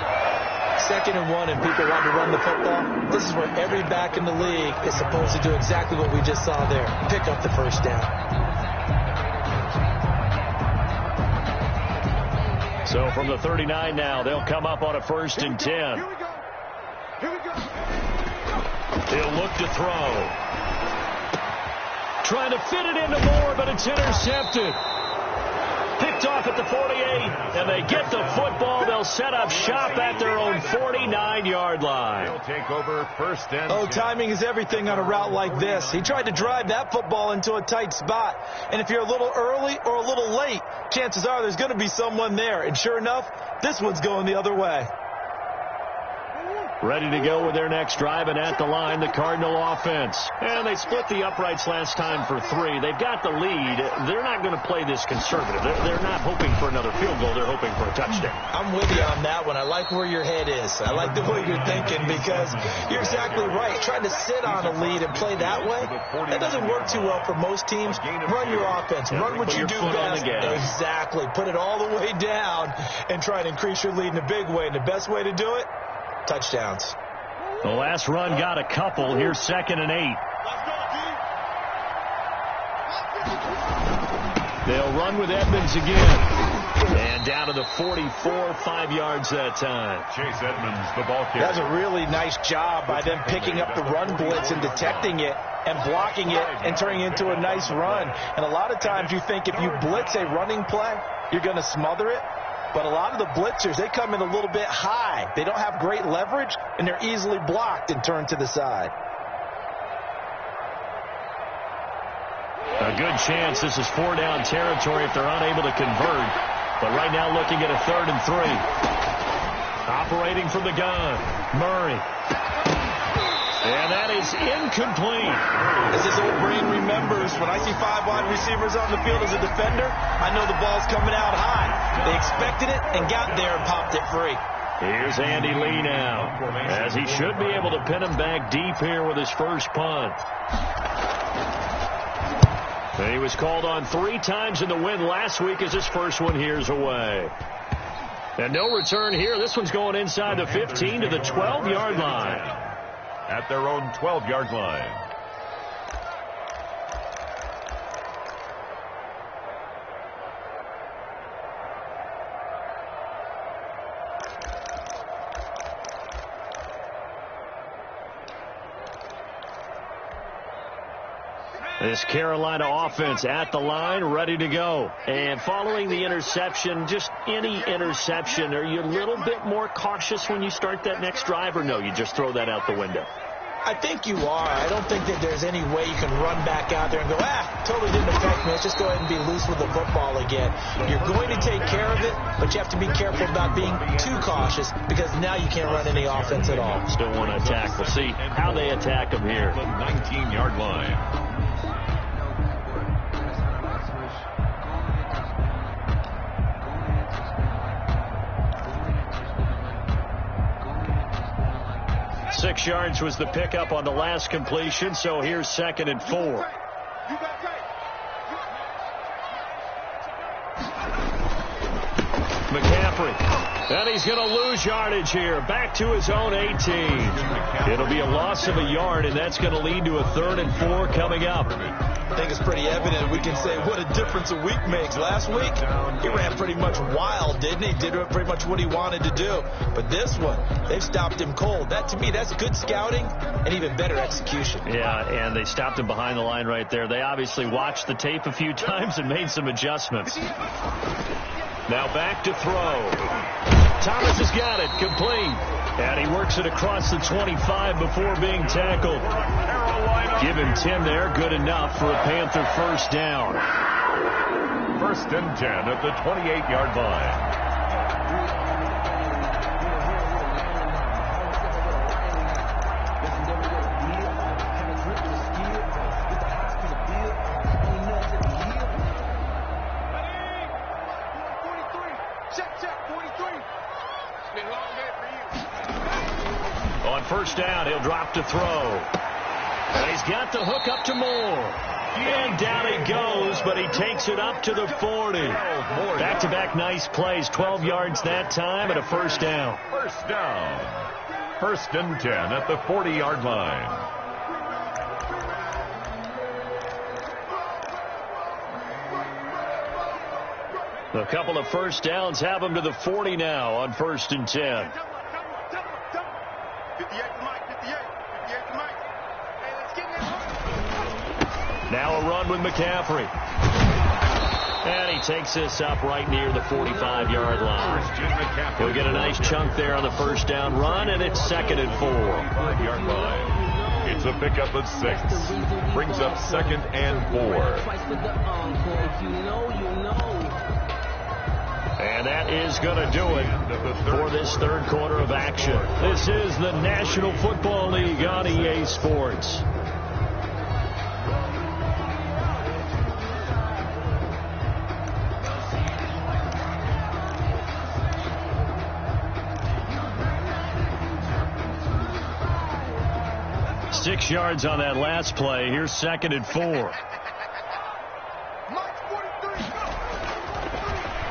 2nd and 1 and people want to run the football. This is where every back in the league is supposed to do exactly what we just saw there. Pick up the first down. So from the 39 now, they'll come up on a 1st and 10. Here we go. Here we go. He'll look to throw. Trying to fit it into Moore, but it's intercepted. Picked off at the 48, and they get the football. They'll set up shop at their own 49-yard line. They'll take over 1st and 10. Oh, timing is everything on a route like this. He tried to drive that football into a tight spot. And if you're a little early or a little late, chances are there's going to be someone there. And sure enough, this one's going the other way. Ready to go with their next drive, and at the line, the Cardinal offense. And they split the uprights last time for 3. They've got the lead. They're not going to play this conservative. They're not hoping for another field goal. They're hoping for a touchdown. I'm with you on that one. I like where your head is. I like the way you're thinking because you're exactly right. Trying to sit on a lead and play that way, that doesn't work too well for most teams. Run your offense. Run what you do best. Exactly. Put it all the way down and try to increase your lead in a big way. And the best way to do it, touchdowns. The last run got a couple. Here's 2nd and 8. They'll run with Edmonds again. And down to the 44, 5 yards that time. Chase Edmonds, the ball carrier. That's a really nice job by them picking up the run blitz and detecting it and blocking it and turning it into a nice run. And a lot of times you think if you blitz a running play, you're going to smother it. But a lot of the blitzers, they come in a little bit high. They don't have great leverage, and they're easily blocked and turned to the side. A good chance this is 4-down territory if they're unable to convert. But right now looking at a 3rd and 3. Operating from the gun, Murray. And that is incomplete. As his old brain remembers, when I see 5 wide receivers on the field as a defender, I know the ball's coming out high. They expected it and got there and popped it free. Here's Andy Lee now, as he should be able to pin him back deep here with his first punt. And he was called on 3 times in the win last week as his first one here's away. And no return here. This one's going inside the 15 to the 12-yard line. At their own 12-yard line. This Carolina offense at the line, ready to go. And following the interception, just any interception, are you a little bit more cautious when you start that next drive, or no, you just throw that out the window? I think you are. I don't think that there's any way you can run back out there and go, totally didn't affect me. Let's just go ahead and be loose with the football again. You're going to take care of it, but you have to be careful about being too cautious because now you can't run any offense at all. Still want to attack. We'll see how they attack them here. The 19-yard line. 6 yards was the pickup on the last completion, so here's 2nd and 4. McCaffrey, and he's going to lose yardage here. Back to his own 18. It'll be a loss of a yard, and that's going to lead to a 3rd and 4 coming up. I think it's pretty evident. We can say what a difference a week makes. Last week, he ran pretty much wild, didn't he? Did pretty much what he wanted to do. But this one, they've stopped him cold. That, to me, that's good scouting and even better execution. Yeah, and they stopped him behind the line right there. They obviously watched the tape a few times and made some adjustments. Now back to throw. Thomas has got it, complete. And he works it across the 25 before being tackled. Give him 10 there, good enough for a Panther 1st down. 1st and 10 at the 28-yard line. On 1st down, he'll drop to throw. And he's got the hook up to Moore. And down he goes, but he takes it up to the 40. Back-to-back nice plays, 12 yards that time and a 1st down. 1st down. 1st and 10 at the 40-yard line. A couple of 1st downs have him to the 40 now on 1st and 10. Now a run with McCaffrey. And he takes this up right near the 45-yard line. He'll get a nice chunk there on the 1st down run, and it's 2nd and 4. 5-yard line. It's a pickup of 6. Brings up 2nd and 4. And that is going to do it for this 3rd quarter of action. This is the National Football League on EA Sports. Six yards on that last play. Here's 2nd and 4.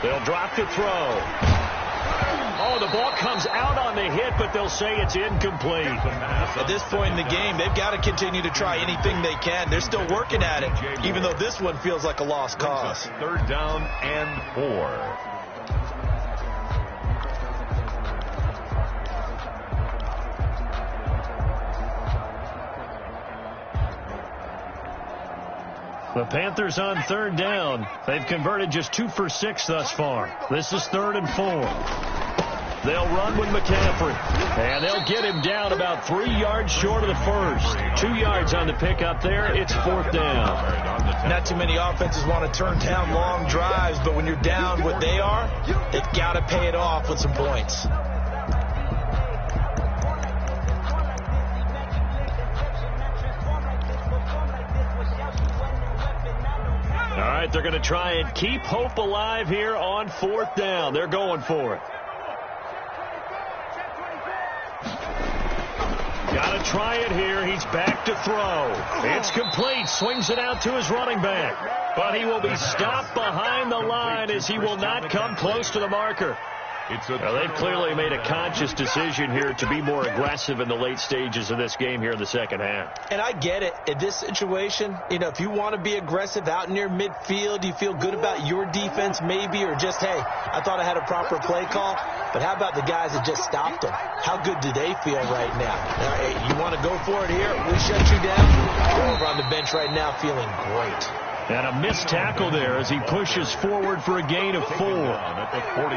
They'll drop to throw. Oh, the ball comes out on the hit, but they'll say it's incomplete. At this point in the game, they've got to continue to try anything they can. They're still working at it, even though this one feels like a lost cause. 3rd down and 4. The Panthers on 3rd down. They've converted just 2 for 6 thus far. This is 3rd and 4. They'll run with McCaffrey. And they'll get him down about 3 yards short of the first. 2 yards on the pickup there. It's 4th down. Not too many offenses want to turn down long drives, but when you're down what they are, they've got to pay it off with some points. All right, they're going to try and keep hope alive here on 4th down. They're going for it. Got to try it here. He's back to throw. It's complete. Swings it out to his running back. But he will be stopped behind the line as he will not come close to the marker. They've clearly made a conscious decision here to be more aggressive in the late stages of this game here in the second half. And I get it. In this situation, if you want to be aggressive out near midfield, you feel good about your defense maybe, or just, hey, I thought I had a proper play call. But how about the guys that just stopped them? How good do they feel right now? Hey, you want to go for it here? We shut you down. You're over on the bench right now feeling great. And a missed tackle there as he pushes forward for a gain of 4. At the 41.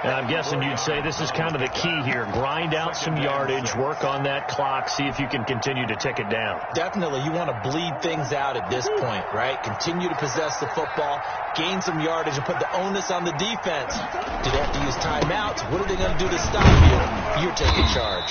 And I'm guessing you'd say this is kind of the key here. Grind out some yardage, work on that clock, see if you can continue to tick it down. Definitely. You want to bleed things out at this point, right? Continue to possess the football, gain some yardage, and put the onus on the defense. Do they have to use timeouts? What are they going to do to stop you? You're taking charge.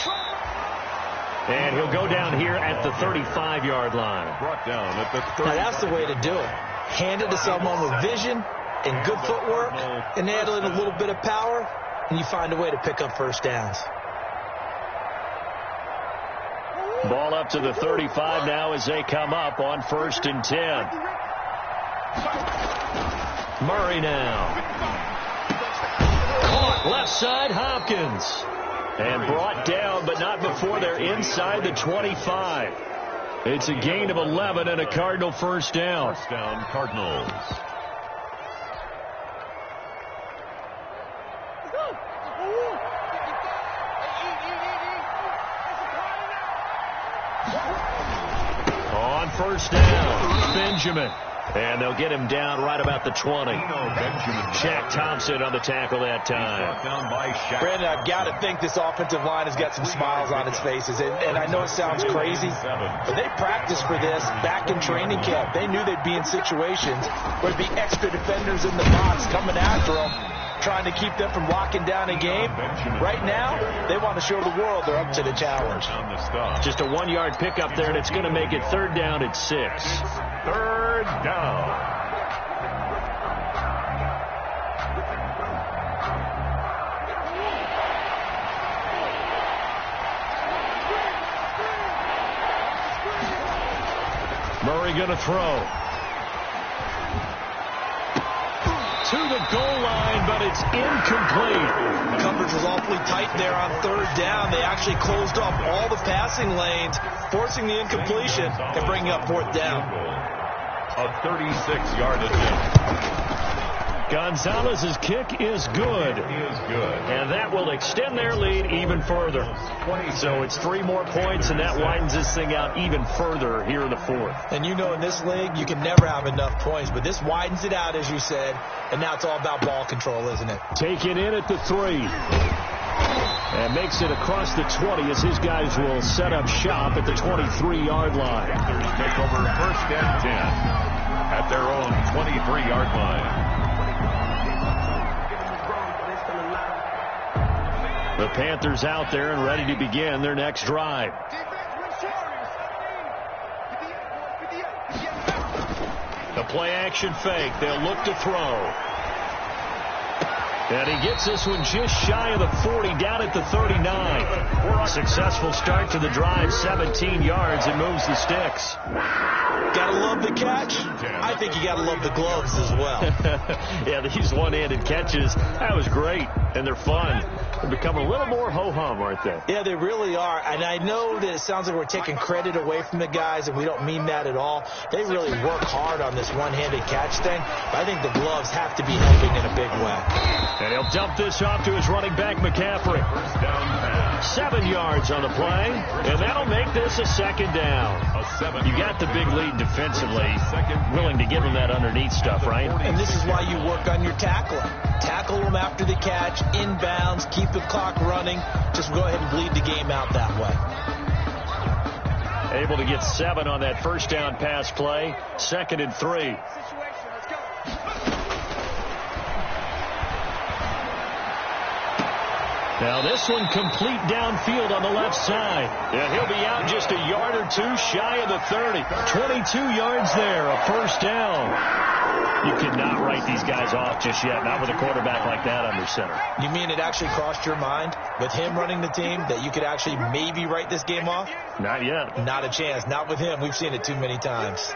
And he'll go down here at the 35-yard line. Brought down at the 30. Now, that's the way to do it. Hand it to someone with vision and good footwork, and add in a little bit of power, and you find a way to pick up first downs. Ball up to the 35 now as they come up on 1st and 10. Murray now. Caught left side, Hopkins. And brought down, but not before they're inside the 25. It's a gain of 11 and a Cardinal first down. First down, Cardinals. On 1st down, Benjamin. And they'll get him down right about the 20. Shaq Thompson on the tackle that time. Brandon, I've got to think this offensive line has got some smiles on its faces. And I know it sounds crazy, but they practiced for this back in training camp. They knew they'd be in situations where there'd be extra defenders in the box coming after them, trying to keep them from locking down a game. Right now, they want to show the world they're up to the challenge. Just a 1-yard pickup there, and it's going to make it 3rd down at 6. 3rd down. Murray going to throw. To the goal line, but it's incomplete. Coverage was awfully tight there on 3rd down. They actually closed off all the passing lanes, forcing the incompletion and bringing up 4th down. A 36-yard attempt. Gonzalez's kick is good. And that will extend their lead even further. So it's 3 more points, and that widens this thing out even further here in the 4th. And you know, in this league, you can never have enough points, but this widens it out, as you said, and now it's all about ball control, isn't it? Taken in at the 3. And makes it across the 20 as his guys will set up shop at the 23-yard line. Panthers take over 1st and 10 at their own 23-yard line. The Panthers out there and ready to begin their next drive. The play action fake. They'll look to throw. And he gets this one just shy of the 40, down at the 39. Successful start to the drive, 17 yards, and moves the sticks. Gotta love the catch. I think you gotta love the gloves as well. Yeah, these one-handed catches, that was great, and they're fun. They become a little more ho-hum, aren't they? Yeah, they really are. And I know that it sounds like we're taking credit away from the guys, and we don't mean that at all. They really work hard on this one-handed catch thing. But I think the gloves have to be helping in a big way. And he'll dump this off to his running back, McCaffrey. First down pass. 7 yards on the play, and that'll make this a second down. You got the big lead defensively, willing to give him that underneath stuff, right? And this is why you work on your tackling. Tackle them after the catch, inbounds, keep the clock running. Just go ahead and bleed the game out that way. Able to get 7 on that first down pass play. 2nd and 3. Now this one complete downfield on the left side. Yeah, he'll be out just a yard or two shy of the 30. 22 yards there, a first down. You cannot write these guys off just yet, not with a quarterback like that under center. You mean it actually crossed your mind with him running the team that you could actually maybe write this game off? Not yet. Not a chance. Not with him. We've seen it too many times.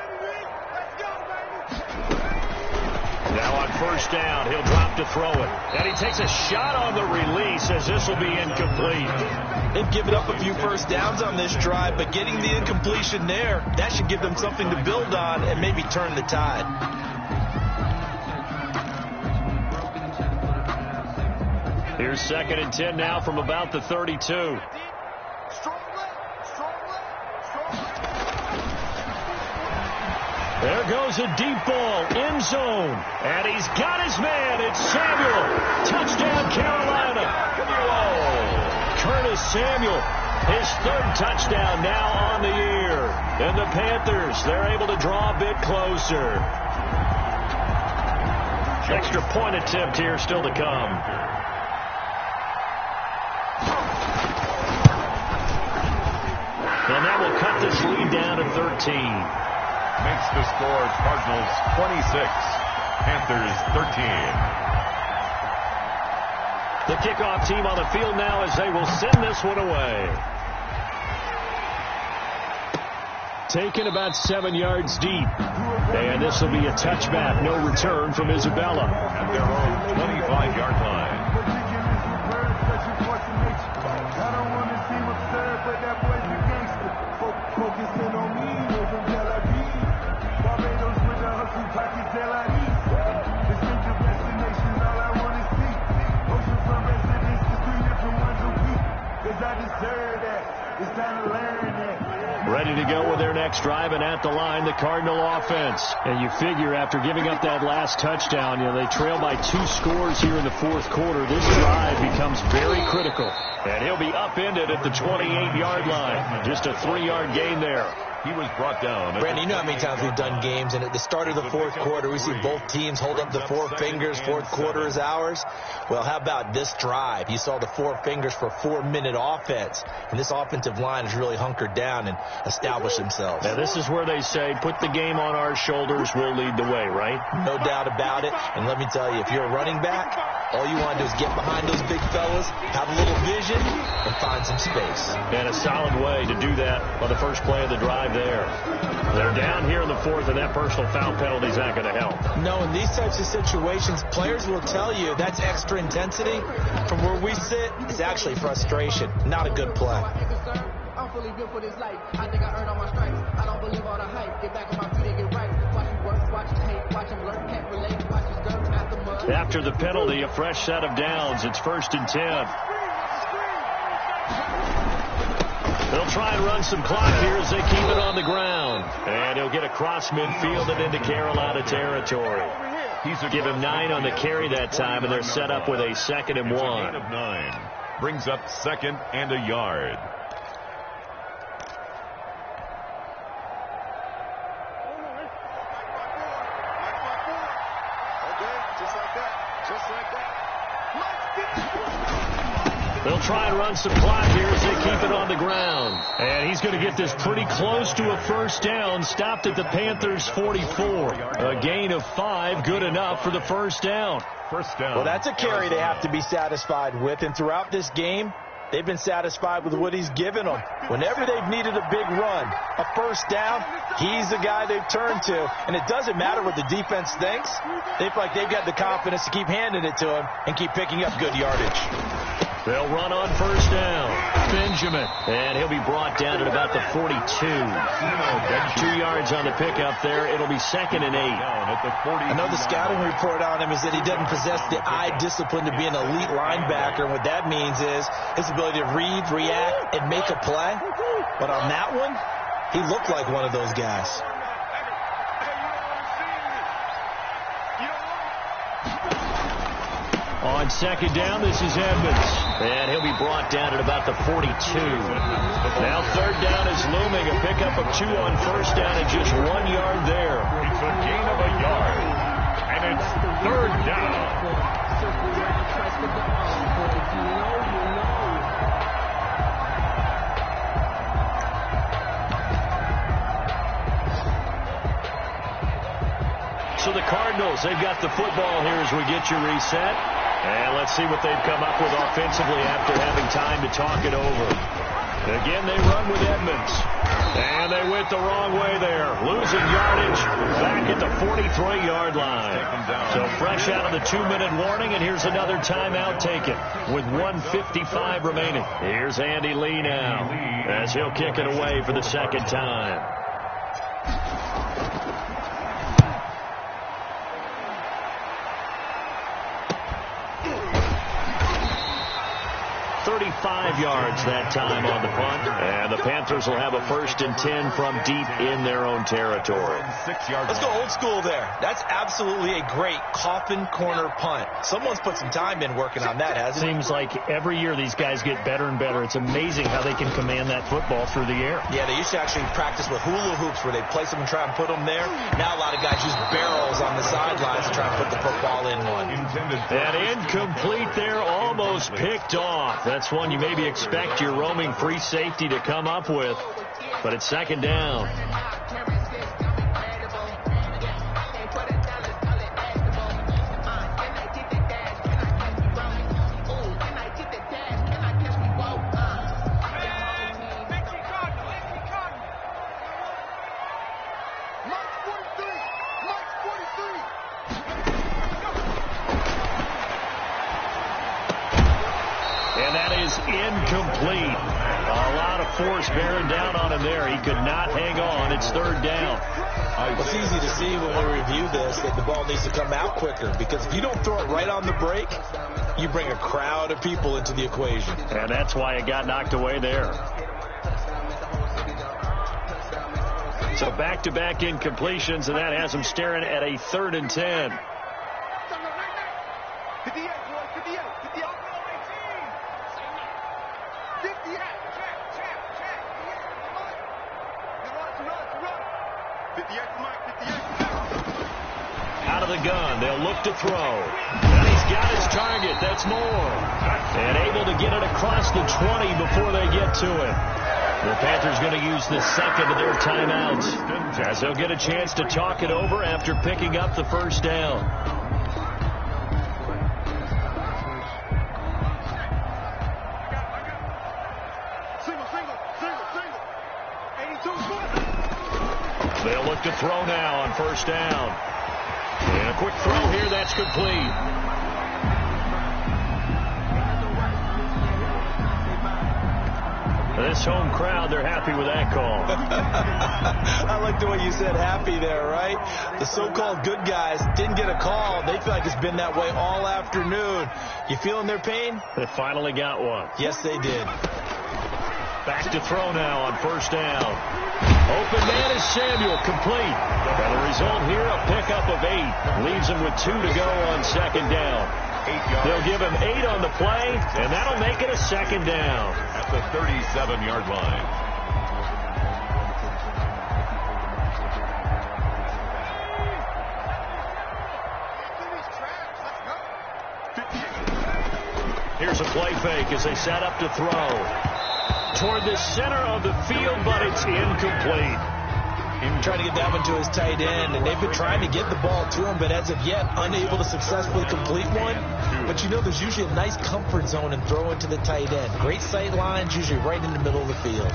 Now on first down, he'll drop to throw it. And he takes a shot on the release as this will be incomplete. They've given up a few first downs on this drive, but getting the incompletion there, that should give them something to build on and maybe turn the tide. Here's 2nd and 10 now from about the 32. There goes a deep ball, end zone, and he's got his man. It's Samuel. Touchdown, Carolina. Whoa. Curtis Samuel, his 3rd touchdown now on the year. And the Panthers, they're able to draw a bit closer. Extra point attempt here still to come. And that will cut this lead down to 13. Makes the score Cardinals 26, Panthers 13. The kickoff team on the field now as they will send this one away. Taken about 7 yards deep. And this will be a touchback, no return from Isabella. At their own 25-yard line. I don't want to seem absurd, but that boy's a gangster. Focusing on me, wasn't Tel Aviv. Barbados with the hustle, pocket Tel Aviv. Distinctive destination, all I want to see. Oceanfront residences, 3 different ones a week. Cause I deserve that. It's time to learn that. Ready to go with their next drive, and at the line, the Cardinal offense. And you figure after giving up that last touchdown, they trail by 2 scores here in the 4th quarter. This drive becomes very critical. And he'll be upended at the 28-yard line. Just a 3-yard gain there. He was brought down. Brandon, you know how many times we've done games, and at the start of the 4th quarter, we see both teams hold up the 4 fingers, 4th quarter is ours. Well, how about this drive? You saw the 4 fingers for 4-minute offense, and this offensive line has really hunkered down and established themselves. Now, this is where they say, put the game on our shoulders, we'll lead the way, right? No doubt about it, and let me tell you, if you're a running back, all you want to do is get behind those big fellas, have a little vision, and find some space. And a solid way to do that on the first play of the drive there. They're down here in the 4th, and that personal foul penalty is not going to help. No, in these types of situations, players will tell you that's extra intensity. From where we sit, it's actually frustration. Not a good play. I'm fully built for this life. I think I earned all my stripes. I don't believe all the hype. Get back on my feet and get right. Watch him work, watch him hate, watch him learn, can't relate, watch his dirt after mud. After the penalty, a fresh set of downs. It's 1st and 10. They'll try and run some clock here as they keep it on the ground. And he'll get across midfield and into Carolina territory. Give him 9 on the carry that time, and they're set up with a 2nd and 1. Gain of 9. Brings up 2nd and a yard. They'll try and run some clock here as they keep it on the ground. And he's going to get this pretty close to a first down. Stopped at the Panthers' 44. A gain of 5, good enough for the first down. First down. Well, that's a carry they have to be satisfied with. And throughout this game, they've been satisfied with what he's given them. Whenever they've needed a big run, a first down, he's the guy they've turned to. And it doesn't matter what the defense thinks. They feel like they've got the confidence to keep handing it to him and keep picking up good yardage. They'll run on first down. Benjamin. And he'll be brought down at about the 42. 2 yards on the pickup there. It'll be 2nd and 8. I know the scouting report on him is that he doesn't possess the eye discipline to be an elite linebacker. And what that means is his ability to read, react, and make a play. But on that one, he looked like one of those guys. On 2nd down, this is Edmonds. And he'll be brought down at about the 42. Now 3rd down is looming. A pickup of 2 on first down and just 1 yard there. It's a gain of a yard. And it's 3rd down. So the Cardinals, they've got the football here as we get you reset. And let's see what they've come up with offensively after having time to talk it over. Again, they run with Edmonds. And they went the wrong way there. Losing yardage back at the 43-yard line. So fresh out of the 2-minute warning, and here's another timeout taken with 1:55 remaining. Here's Andy Lee now as he'll kick it away for the 2nd time. 35 yards that time on the punt. And the Panthers will have a 1st and 10 from deep in their own territory. Let's go old school there. That's absolutely a great coffin corner punt. Someone's put some time in working on that, hasn't it? Seems like every year these guys get better and better. It's amazing how they can command that football through the air. Yeah, they used to actually practice with hula hoops where they place them and try and put them there. Now a lot of guys use barrels on the sidelines to try and put the football in one. And incomplete there, almost picked off. That's one you maybe expect your roaming free safety to come up with. But it's 2nd down. Incomplete. A lot of force bearing down on him there. He could not hang on. It's 3rd down. It's easy to see when we review this that the ball needs to come out quicker, because if you don't throw it right on the break, you bring a crowd of people into the equation. And that's why it got knocked away there. So back-to-back incompletions, and that has him staring at a 3rd and 10. Out of the gun, they'll look to throw. And he's got his target. That's Moore. And able to get it across the 20 before they get to it. The Panthers going to use the 2nd of their timeouts, as they'll get a chance to talk it over after picking up the 1st down. They'll look to throw now on 1st down. And a quick throw here, that's complete. This home crowd, they're happy with that call. I like the way you said happy there, right? The so-called good guys didn't get a call. They feel like it's been that way all afternoon. You feeling their pain? They finally got one. Yes, they did. Back to throw now on 1st down. Open man is Samuel, complete. And the result here, a pickup of 8. Leaves him with 2 to go on 2nd down. They'll give him 8 on the play, and that'll make it a 2nd down. At the 37-yard line. Here's a play fake as they set up to throw. Toward the center of the field, but it's incomplete. Trying to get that one to his tight end, and they've been trying to get the ball to him, but as of yet, unable to successfully complete one. But you know, there's usually a nice comfort zone in throwing to the tight end. Great sight lines, usually right in the middle of the field.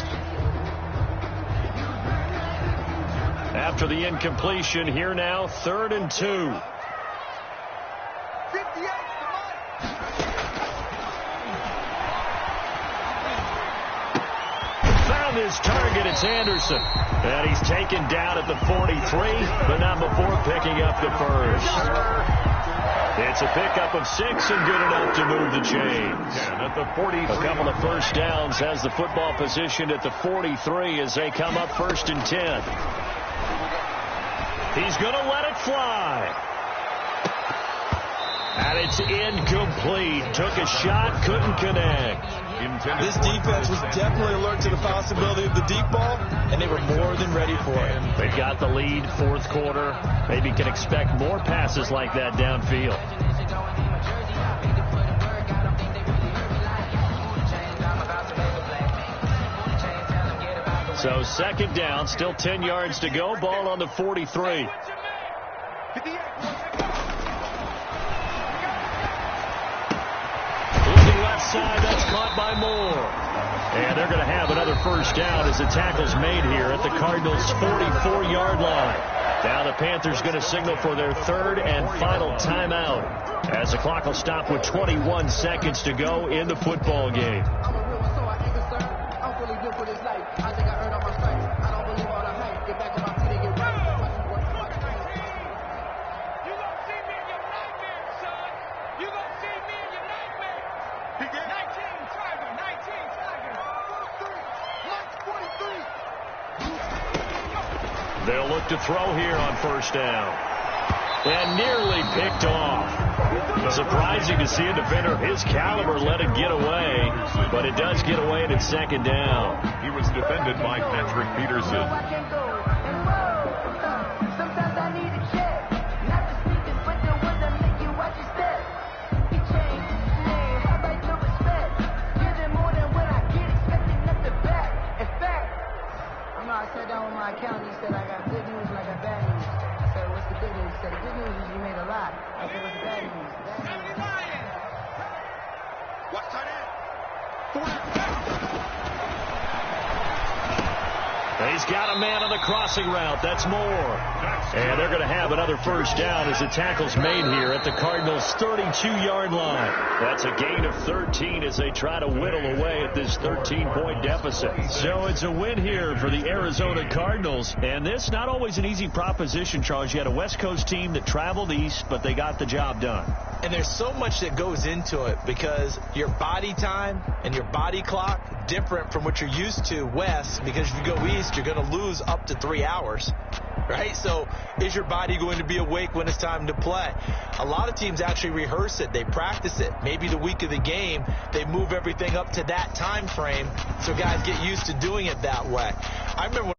After the incompletion, here now, 3rd and 2. on this target. It's Anderson. And he's taken down at the 43, but not before picking up the first. It's a pickup of 6 and good enough to move the chains. At the 43. A couple of first downs has the football positioned at the 43 as they come up 1st and 10. He's going to let it fly. And it's incomplete. Took a shot, couldn't connect. This defense was definitely alert to the possibility of the deep ball, and they were more than ready for it. They've got the lead, 4th quarter. Maybe can expect more passes like that downfield. So 2nd down, still 10 yards to go. Ball on the 43. Side, that's caught by Moore. And they're going to have another first down as the tackle's made here at the Cardinals' 44-yard line. Now the Panthers going to signal for their 3rd and final timeout as the clock will stop with 21 seconds to go in the football game. They'll look to throw here on 1st down. And nearly picked off. Surprising to see a defender of his caliber let it get away, but it does get away and it's 2nd down. He was defended by Patrick Peterson. He's got a man on the crossing route. That's Moore. And they're going to have another first down as the tackle's made here at the Cardinals' 32-yard line. That's a gain of 13 as they try to whittle away at this 13-point deficit. So it's a win here for the Arizona Cardinals. And this, not always an easy proposition, Charles. You had a West Coast team that traveled east, but they got the job done. And there's so much that goes into it because your body time and your body clock different from what you're used to west, because if you go east, you're going to lose up to 3 hours, right? So is your body going to be awake when it's time to play? A lot of teams actually rehearse it. They practice it. Maybe the week of the game, they move everything up to that time frame so guys get used to doing it that way. I remember